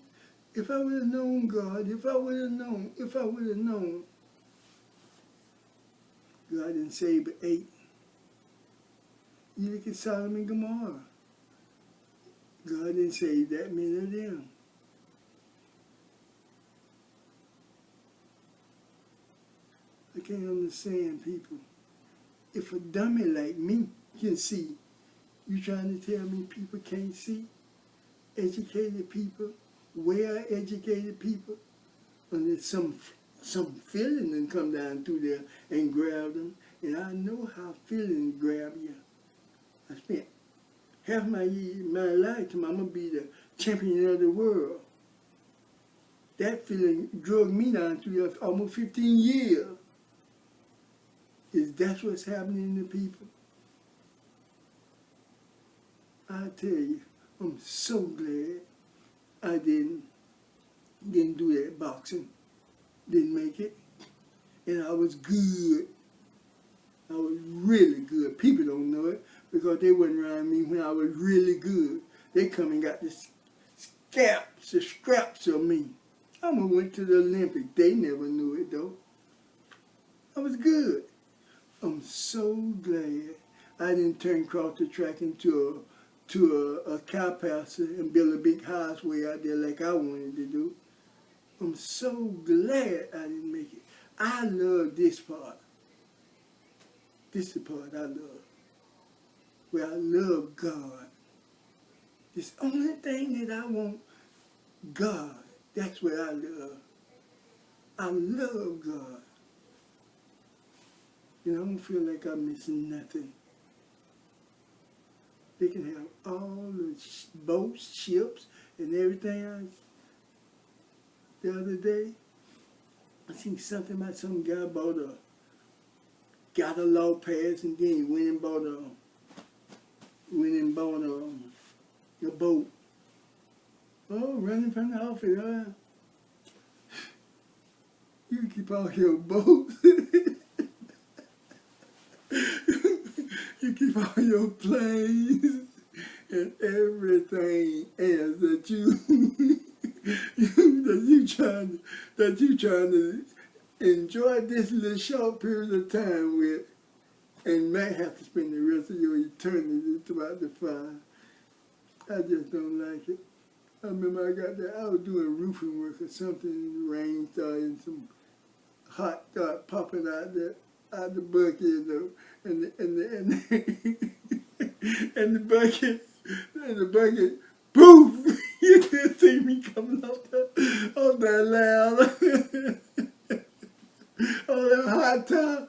if I would have known God, if I would have known, God didn't save but 8. You look at Sodom and Gomorrah. God didn't save that many of them. I can't understand people. If a dummy like me can see, you trying to tell me people can't see? Educated people, well-educated people, unless some feeling and come down through there and grab them. And I know how feelings grab you. I spent half my lifetime, I'm going to be the champion of the world. That feeling drug me down through there for almost 15 years. Is that what's happening to people? I tell you, I'm so glad I didn't do that boxing. Didn't make it. And I was good. I was really good. People don't know it because they wasn't around me when I was really good. They come and got the scraps of me. I almost went to the Olympics. They never knew it though. I was good. I'm so glad I didn't turn across the track into a cow pasture and build a big house way out there like I wanted to do. I'm so glad I didn't make it. I love this part. This is the part I love. Where I love God. This only thing that I want, God. That's what I love. I love God. You know, I don't feel like I'm missing nothing. They can have all the boats, ships, and everything else. The other day, I seen something about some guy got a law passed, and then he went and bought a boat. Oh, running from the office, you keep all your boats. You keep all your planes and everything else that you trying to enjoy this little short period of time with, and might have to spend the rest of your eternity throughout the fire. I just don't like it. I remember I was doing roofing work or something, and the rain started and some hot started popping out the bucket, you know, and the bucket, poof! You can see me coming off that ladder. On that hot tub.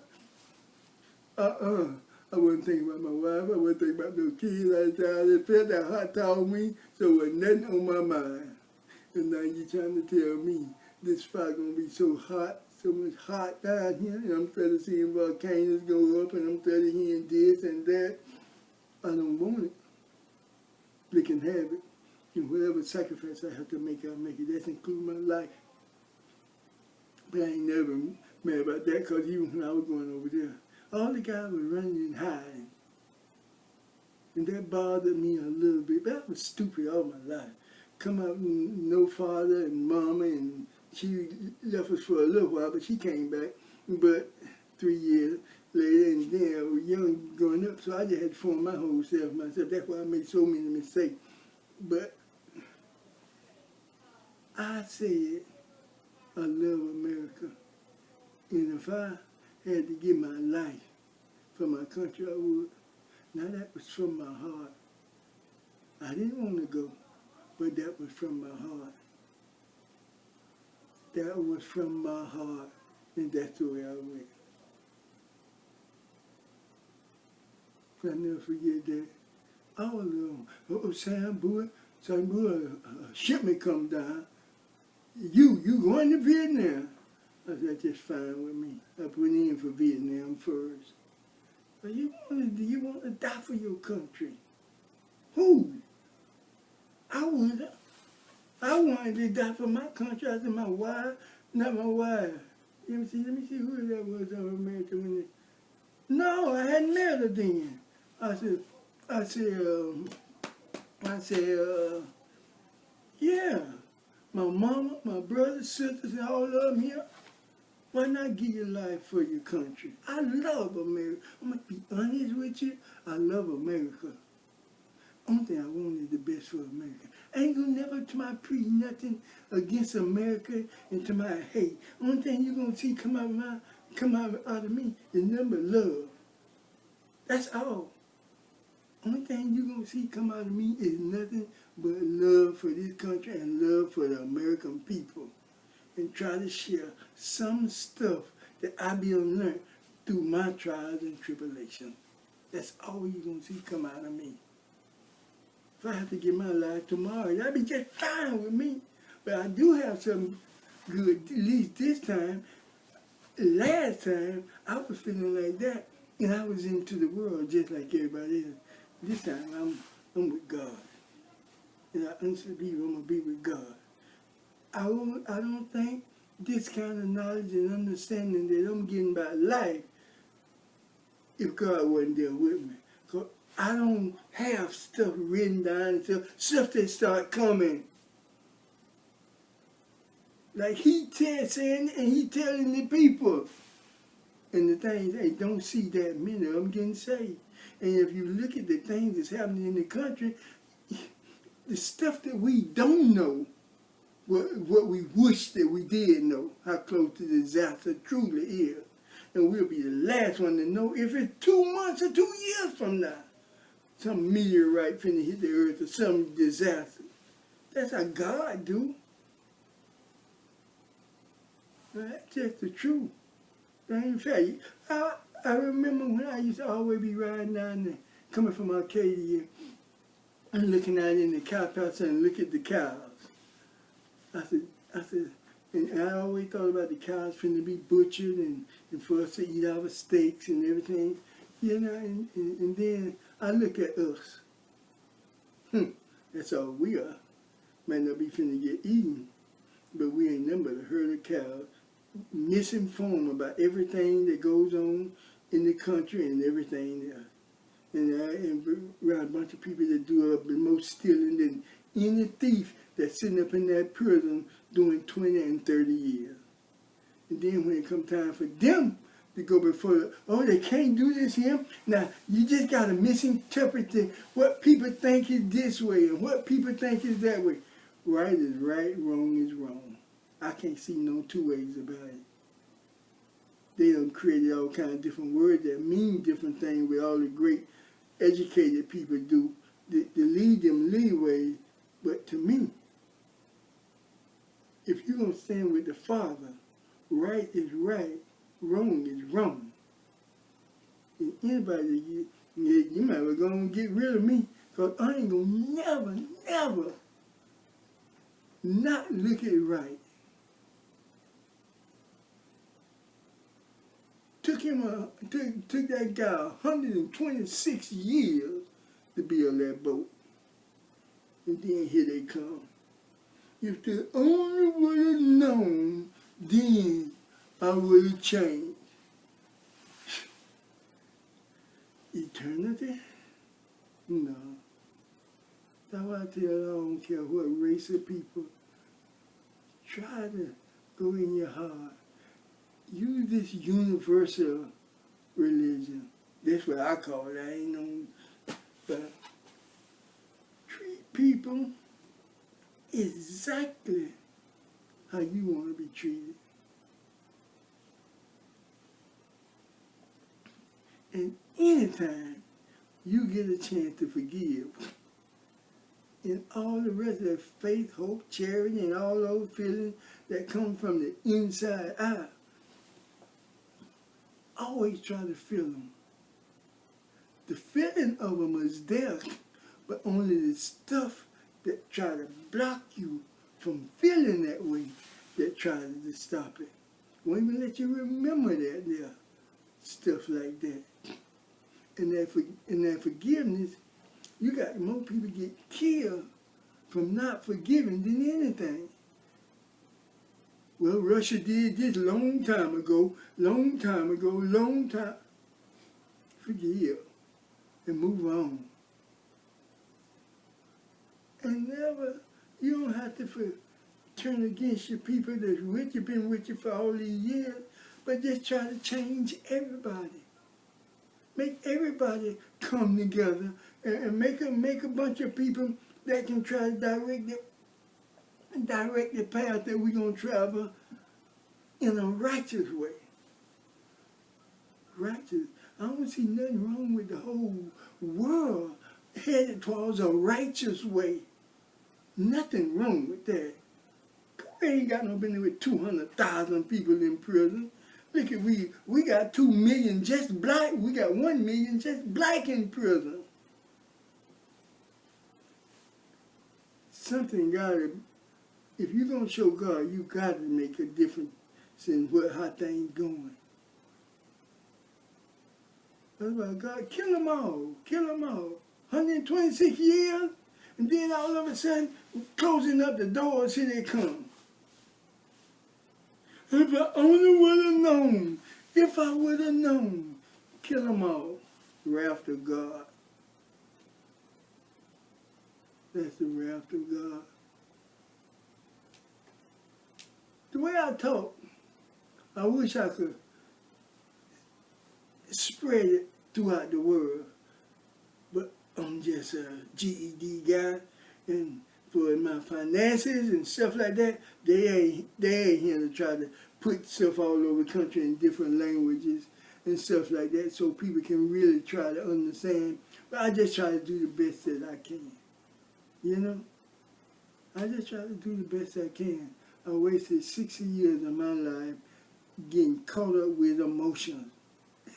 I wasn't thinking about my wife. I wasn't thinking about no kids. I just felt that hot tub on me, so there was nothing on my mind. And now you're trying to tell me this fire gonna be so hot, so much hot down here, and I'm starting to see volcanoes go up, and I'm starting to hear this and that. I don't want it. They can have it. And whatever sacrifice I have to make, I'll make it. That's including my life. But I ain't never mad about that because even when I was going over there, all the guys were running and hiding. And that bothered me a little bit. But I was stupid all my life. Come out and no father and mama, and she left us for a little while, but she came back. But 3 years later, and then I was young growing up, so I just had to form my whole self myself. That's why I made so many mistakes. But I said, I love America. And if I had to give my life for my country, I would. Now that was from my heart. I didn't want to go, but that was from my heart. That was from my heart, and that's the way I went. I'll never forget that. I was Sam Boy, a shipment come down. You going to Vietnam? I said, that's just fine with me. I put in for Vietnam first. But you want to die for your country? Who? I wanted to die for my country. I said, my wife, not my wife. Let me see who that was on American. No, I hadn't met her then. I said, yeah, my mama, my brothers, sisters, and all of them here. Why not give your life for your country? I love America. I'm going to be honest with you. I love America. Only thing I want is the best for America. I ain't going to never to my preach nothing against America and to my hate. Only thing you're going to see come out of me is nothing but love. That's all. Only thing you're going to see come out of me is nothing but love for this country and love for the American people. And try to share some stuff that I be learned through my trials and tribulations. That's all you're going to see come out of me. If I have to give my life tomorrow, that'd be just fine with me. But I do have something good, at least this time. Last time, I was feeling like that, and I was into the world just like everybody else. This time, I'm with God. And I honestly believe I'm going to be with God. I don't think this kind of knowledge and understanding that I'm getting about life if God wasn't there with me. Because I don't have stuff written down until stuff that start coming. Like he saying and he telling the people. And the thing is, they don't see that many of them getting saved. And if you look at the things that's happening in the country, the stuff that we don't know, what we wish that we did know, how close the disaster truly is. And we'll be the last one to know if it's 2 months or 2 years from now. Some meteorite finna hit the earth or some disaster. That's how God do. That's just the truth. In fact, I remember when I used to always be riding down there, coming from Arcadia, and looking out in the cow pasture and look at the cows. I said, and I always thought about the cows finna be butchered and for us to eat our steaks and everything, you know, and then I look at us. That's all we are. Might not be finna get eaten, but we ain't nothing but a herd of cows, misinformed about everything that goes on in the country and everything else. And around a bunch of people that do the most stealing than any thief that's sitting up in that prison doing 20 and 30 years. And then when it comes time for them to go before, they can't do this here. Now, you just got to misinterpret what people think is this way and what people think is that way. Right is right, wrong is wrong. I can't see no two ways about it. They done created all kinds of different words that mean different things with all the great educated people do to lead them leeway. But to me, if you're going to stand with the Father, right is right, wrong is wrong. And anybody, you might as well go and get rid of me, because I ain't going to never not look at it right. Took that guy 126 years to build that boat. And then here they come. If they only would have known then I would have changed. Eternity? No. That's why I tell you, I don't care what race of people. Try to go in your heart. Use this universal religion. That's what I call it. I ain't no, but treat people exactly how you want to be treated. And anytime you get a chance to forgive, and all the rest of that faith, hope, charity, and all those feelings that come from the inside out, always try to feel them. The feeling of them is there, but only the stuff that try to block you from feeling that way that tries to stop it. Won't even let you remember that there. Stuff like that. And that forgiveness, you got more people get killed from not forgiving than anything. Well, Russia did this long time ago. Forgive and move on. And never, you don't have to turn against your people that's with you, been with you for all these years, but just try to change everybody. Make everybody come together and make a bunch of people that can try to direct the path that we're going to travel in a righteous way. Righteous. I don't see nothing wrong with the whole world headed towards a righteous way. Nothing wrong with that. We ain't got no business with 200,000 people in prison. Look at we got 2 million just black. We got 1 million just black in prison. Something gotta, if you're gonna show God, you gotta make a difference in how things going. That's why God, kill them all. 126 years, and then all of a sudden, closing up the doors, here they come. If I only would have known, kill them all. Wrath of God. That's the wrath of God. The way I talk, I wish I could spread it throughout the world. But I'm just a GED guy, and for my finances and stuff like that, they ain't here to try to put stuff all over the country in different languages and stuff like that so people can really try to understand. But I just try to do the best that I can. You know? I just try to do the best I can. I wasted 60 years of my life getting caught up with emotions.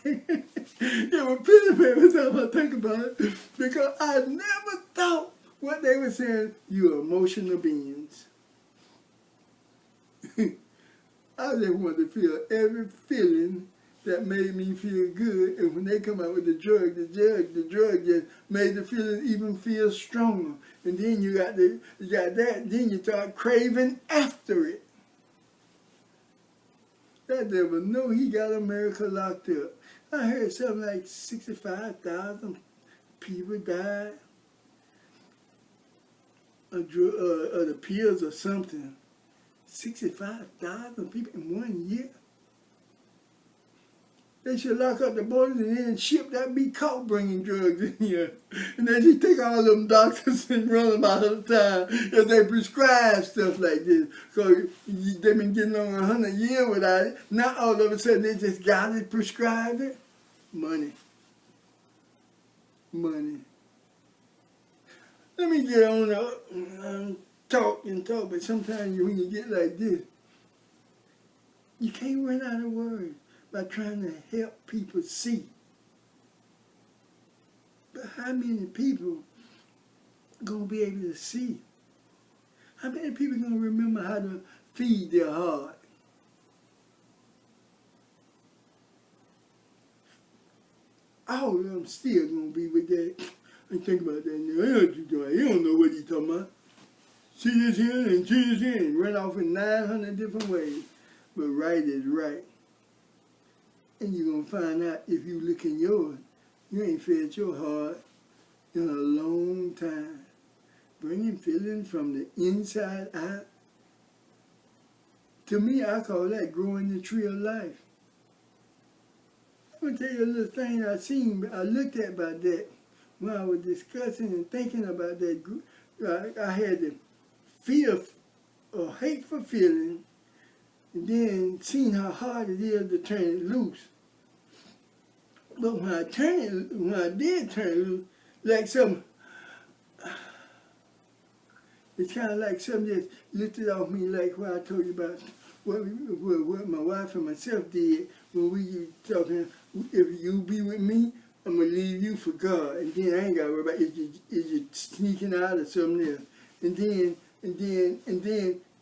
It was pretty bad every time I think about it, because I never thought what they were saying, you're emotional beings. I just wanted to feel every feeling that made me feel good, and when they come out with the drug just made the feeling even feel stronger. And then you got that, then you start craving after it. That devil know he got America locked up. I heard something like 65,000 people died of the pills or something. 65,000 people in 1 year. They should lock up the borders and then ship that be caught bringing drugs in here. And then you take all them doctors and run them out of the time if they prescribe stuff like this. Because they've been getting on 100 years without it. Now all of a sudden they just got it, prescribed it. Money. Money. Let me get on up talk, but sometimes when you get like this, you can't run out of words by trying to help people see. But how many people gonna be able to see? How many people gonna remember how to feed their heart? All of them still gonna be with that. And think about that now. He don't know what he's talking about. See this here and see this here and run off in 900 different ways. But right is right. And you're going to find out if you look in yours, you ain't fed your heart in a long time. Bringing feelings from the inside out. To me, I call that growing the tree of life. I'm going to tell you a little thing I looked at about that when I was discussing and thinking about that group. I had the fear or hateful feeling, and then seeing how hard it is to turn it loose. But when I did turn it loose, like something, it's kind of like something just lifted off me, like what I told you about what my wife and myself did when we were talking. If you be with me, I'm going to leave you for God. And then I ain't got to worry about is you sneaking out or something else. And then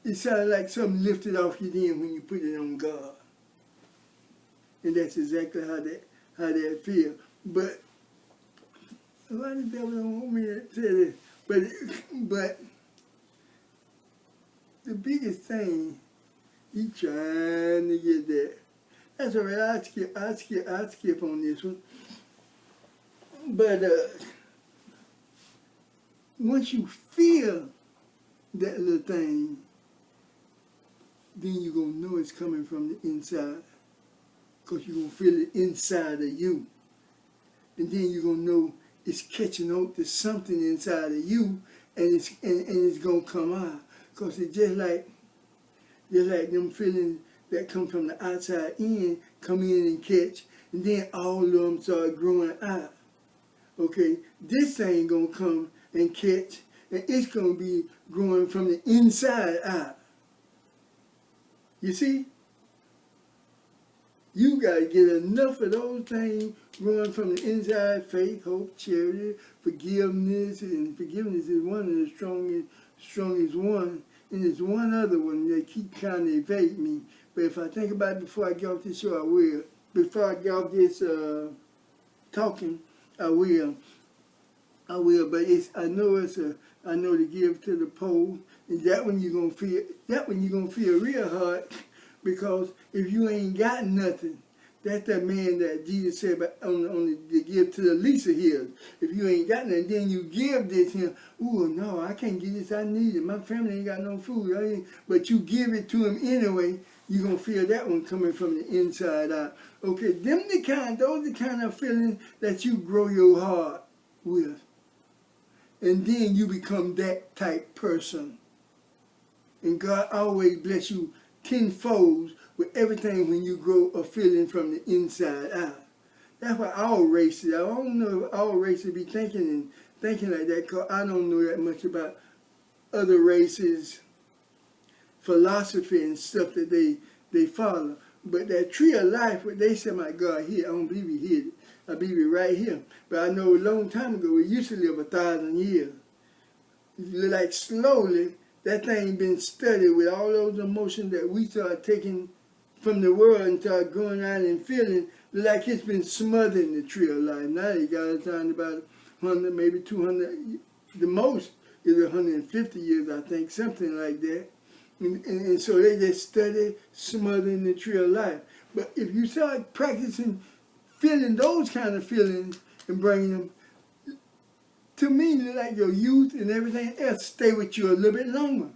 it sounded like something lifted off you then when you put it on God. And that's exactly how that feels. But why the devil don't want me to say this? But the biggest thing, he trying to get that. That's all right. I skip on this one. But once you feel that little thing, then you're going to know it's coming from the inside. Because you're going to feel it inside of you. And then you're going to know it's catching on to something inside of you, and it's going to come out. Because it's just like them feelings that come from the outside in, come in and catch, and then all of them start growing out. Okay, this thing going to come and catch, and it's going to be growing from the inside out. You see? You got to get enough of those things growing from the inside: faith, hope, charity, forgiveness. And forgiveness is one of the strongest one. And there's one other one that keep trying to evade me. But if I think about it before I get off this show, I will. Before I get off this talking, I will. But I know to give to the poor. And that one you're gonna feel real hard. Because if you ain't got nothing, that's that man that Jesus said about on the give to the least of his. If you ain't got nothing, then you give this to him. Oh no, I can't get this, I need it. My family ain't got no food. But you give it to him anyway, you're going to feel that one coming from the inside out. Okay, those the kind of feelings that you grow your heart with. And then you become that type person. And God always bless you tenfold with everything when you grow a feeling from the inside out. That's why all races, I don't know if all races be thinking like that, because I don't know that much about other races' philosophy and stuff that they follow. But that tree of life, what they say, my God, here, I don't believe he hid it. I believe it right here. But I know a long time ago, we used to live 1,000 years. Like slowly, that thing been studied with all those emotions that we start taking from the world and start going out and feeling like it's been smothered in the tree of life. Now they got us down about 100, maybe 200. The most is 150 years, I think, something like that. And so they just study smothering the tree of life. But if you start practicing feeling those kind of feelings and bringing them, to me, like your youth and everything else, stay with you a little bit longer.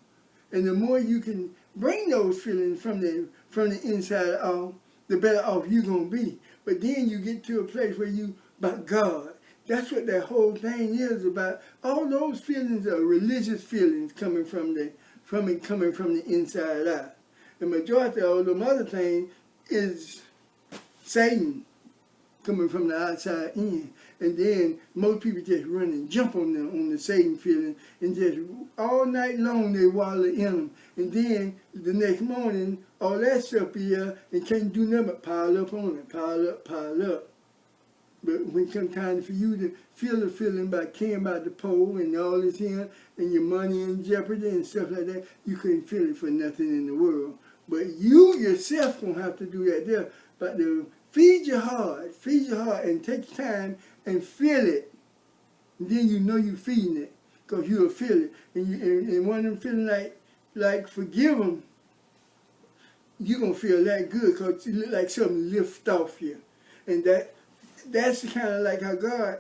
And the more you can bring those feelings from the inside out, the better off you're going to be. But then you get to a place where you, about God. That's what that whole thing is about. All those feelings are religious feelings coming from the inside out. The majority of all them other things is Satan coming from the outside in. And then most people just run and jump on the Satan feeling, and just all night long they wallow in them. And then the next morning, all that stuff be here and can't do nothing but pile up on it, pile up. But when it comes time for you to feel the feeling about caring about the poor and all this here, and your money in jeopardy and stuff like that, you couldn't feel it for nothing in the world. But you yourself gonna have to do that there. But to feed your heart and take time and feel it. And then you know you're feeding it, because you'll feel it. And one of them feeling like forgive them. you're going to feel that good because it look like something lift off you. And that's kind of like how God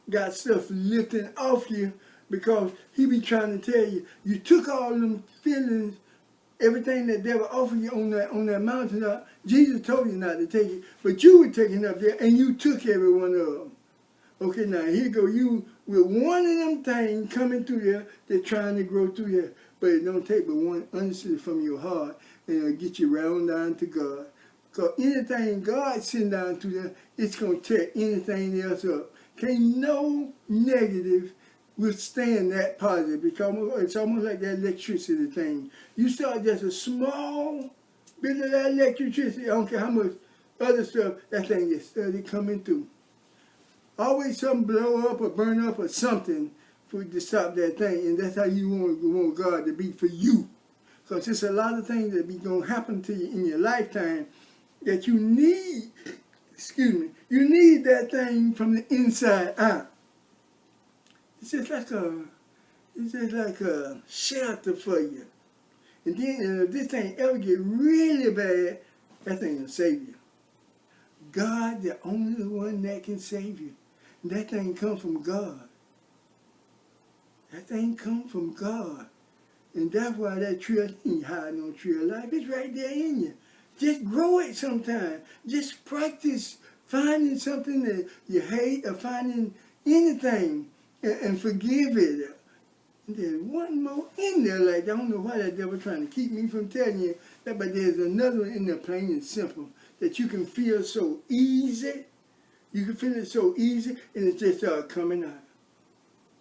got stuff lifting off you, because he be trying to tell you, you took all them feelings, everything that devil offered you on that mountain. Jesus told you not to take it, but you were taking up there and you took every one of them. Okay, now here go you with one of them things coming through there that's trying to grow through there. But it don't take but one honestly from your heart, and it'll get you round down to God. Because anything God send down through there, it's going to tear anything else up. Can't no negative withstand that positive, because it's almost like that electricity thing. You start just a small bit of that electricity, I don't care how much other stuff, that thing is steady coming through. Always something blow up or burn up or something for you to stop that thing, and that's how you want God to be for you. Because there's a lot of things that be going to happen to you in your lifetime that you need, you need that thing from the inside out. It's just like a shelter for you. And then if this thing ever get really bad, that thing will save you. God, the only one that can save you. And that thing come from God. That thing come from God. And that's why that tree, you ain't hiding no tree of life. It's right there in you. Just grow it sometime. Just practice finding something that you hate, or finding anything and forgive it. And there's one more in there, like, I don't know why that devil trying to keep me from telling you that, but there's another one in there, plain and simple, that you can feel so easy. You can feel it so easy, and it just start coming out.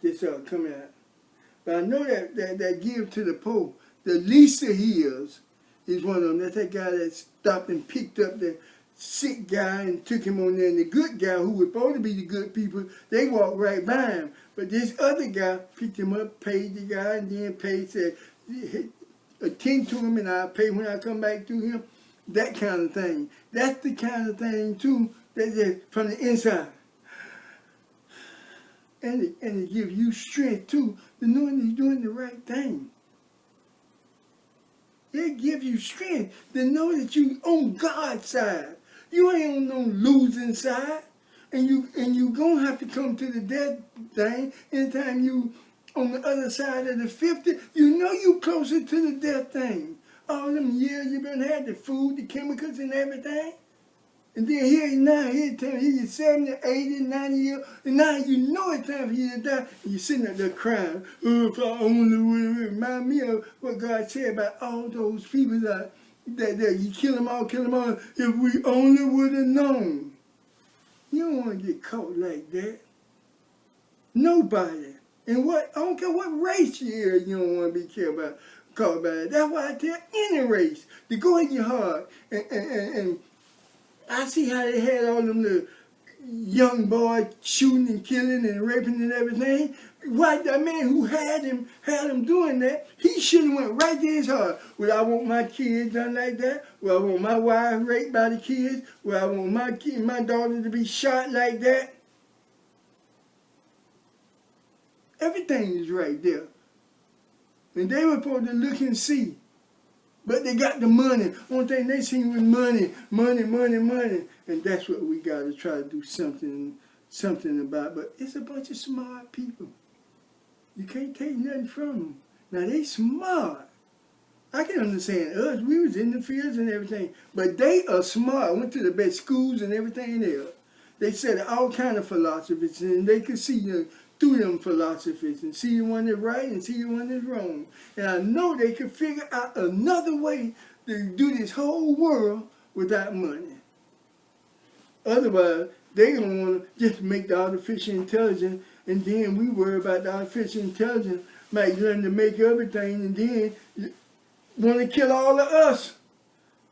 Just start coming out. But I know that give to the poor, the least of heals, is one of them. That's that guy that stopped and picked up the sick guy and took him on there. And the good guy, who was supposed to be the good people, they walked right by him. But this other guy picked him up, paid the guy, and then paid, said, attend to him and I'll pay when I come back to him. That kind of thing. That's the kind of thing, too, that's from the inside. And it gives you strength, too, to knowing you're doing the right thing. It gives you strength to know that you on God's side. You ain't on no losing side. And you gonna have to come to the death thing. Anytime you on the other side of the 50, you know you closer to the death thing. All them years you been had the food, the chemicals and everything. And then here you're 70, 80, 90 years, and now you know it's time for you to die, and you're sitting there crying. Oh, if I only would. Remind me of what God said about all those people that you kill them all, if we only would have known. You don't want to get caught like that. Nobody. And I don't care what race you is, you don't want to be caught by it. That's why I tell any race to go in your heart and I see how they had all them little young boys shooting and killing and raping and everything. Why that man who had him doing that, he should have went right to his heart. Well, I want my kids done like that. Well, I want my wife raped by the kids. Well, I want my daughter to be shot like that. Everything is right there. And they were supposed to look and see. But they got the money. One thing they see was money. And that's what we got to try to do something about. But it's a bunch of smart people. You can't take nothing from them. Now, they smart. I can understand us. We was in the fields and everything. But they are smart. Went to the best schools and everything there. They said all kind of philosophies, and they could see through them philosophies and see the one that's right and see the one that's wrong. And I know they could figure out another way to do this whole world without money. Otherwise, they're going to want to just make the artificial intelligence, and then we worry about the artificial intelligence might learn to make everything, and then want to kill all of us.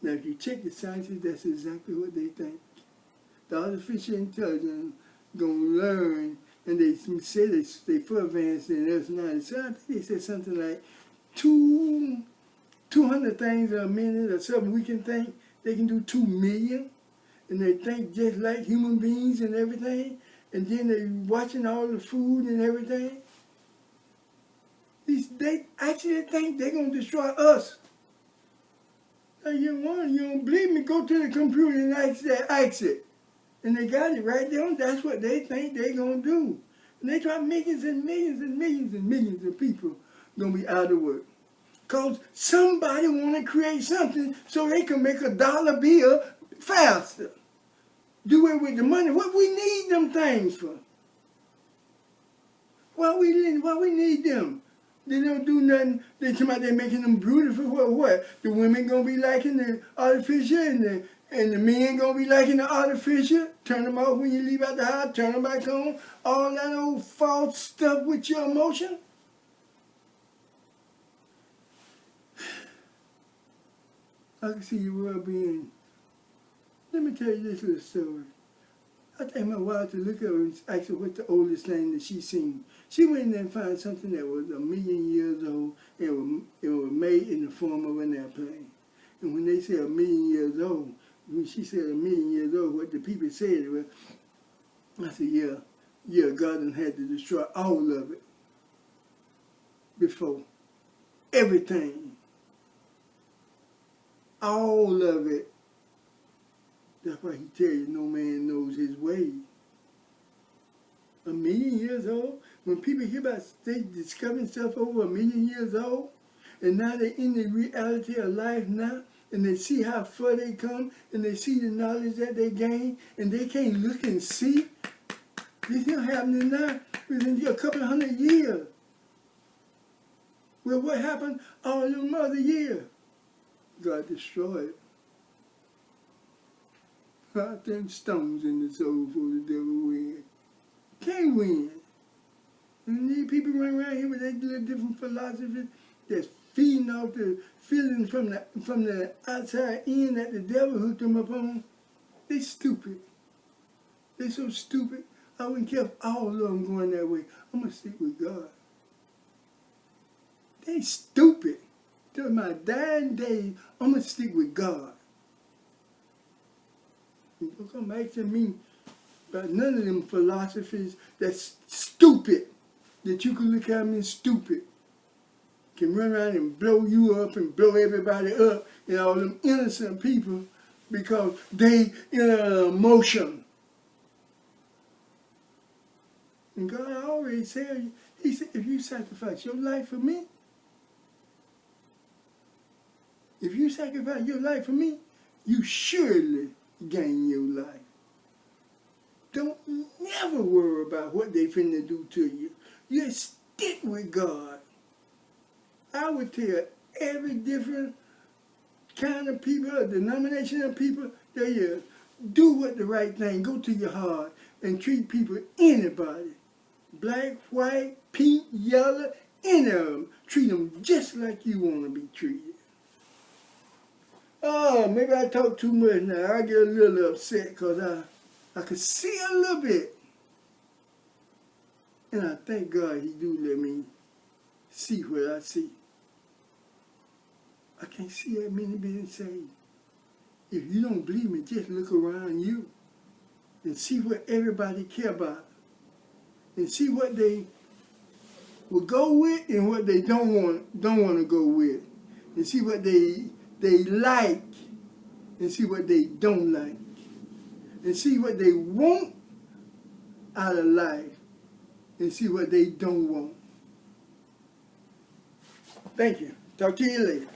Now, if you check the scientists, that's exactly what they think. The artificial intelligence going to learn. And they say they further advanced than us now. So I think they said something like 200 things a minute or something. We can think they can do 2 million. And they think just like human beings and everything. And then they're watching all the food and everything. They actually think they're going to destroy us. Now you don't believe me, go to the computer and ask it. And they got it right there. That's what they think they're going to do. And they try millions and millions and millions and millions of people going to be out of work. Because somebody want to create something so they can make a dollar bill faster. Do it with the money. What we need them things for? Why we need them? They don't do nothing. They come out there making them beautiful. What? The women gonna be liking the artificial, and the men gonna be liking the artificial. Turn them off when you leave out the house. Turn them back on. All that old false stuff with your emotion. I can see your world being. Let me tell you this little story. I take my wife to look at her and ask her what's the oldest thing that she's seen. She went in there and found something that was 1,000,000 years old, and it was made in the form of an airplane. And when they say 1,000,000 years old, when she said 1,000,000 years old, what the people said was, I said, yeah, God done had to destroy all of it before. Everything. All of it. That's why he tell you no man knows his way. 1,000,000 years old? When people hear about they discovering stuff over 1,000,000 years old, and now they're in the reality of life now, and they see how far they come, and they see the knowledge that they gain, and they can't look and see. This is happening now within a couple of 100 years. Well, what happened all them other years? God destroyed it. Put them stones in the soul for the devil win. Can't win. And these people run around here with their little different philosophies that's feeding off the feelings from the outside in that the devil hooked them up on. They stupid. They so stupid. I wouldn't care if all of them going that way. I'm going to stick with God. They stupid. Till my dying days, I'm going to stick with God. Don't come asking me about none of them philosophies that's stupid, that you can look at them and stupid. Can run around and blow you up and blow everybody up, and all them innocent people because they in an emotion. And God already said, he said, if you sacrifice your life for me, if you sacrifice your life for me, you surely gain your life. Don't never worry about what they finna do to you. You stick with God. I would tell every different kind of people, a denomination of people, that you do what the right thing, go to your heart, and treat people, anybody, black, white, pink, yellow, any of them, treat them just like you want to be treated. Oh, maybe I talk too much now. I get a little upset because I can see a little bit. And I thank God he do let me see what I see. I can't see that many being saved. If you don't believe me, just look around you and see what everybody care about. And see what they will go with and what they don't want to go with. And see what they like, and see what they don't like, and see what they want out of life, and see what they don't want. Thank you. Talk to you later.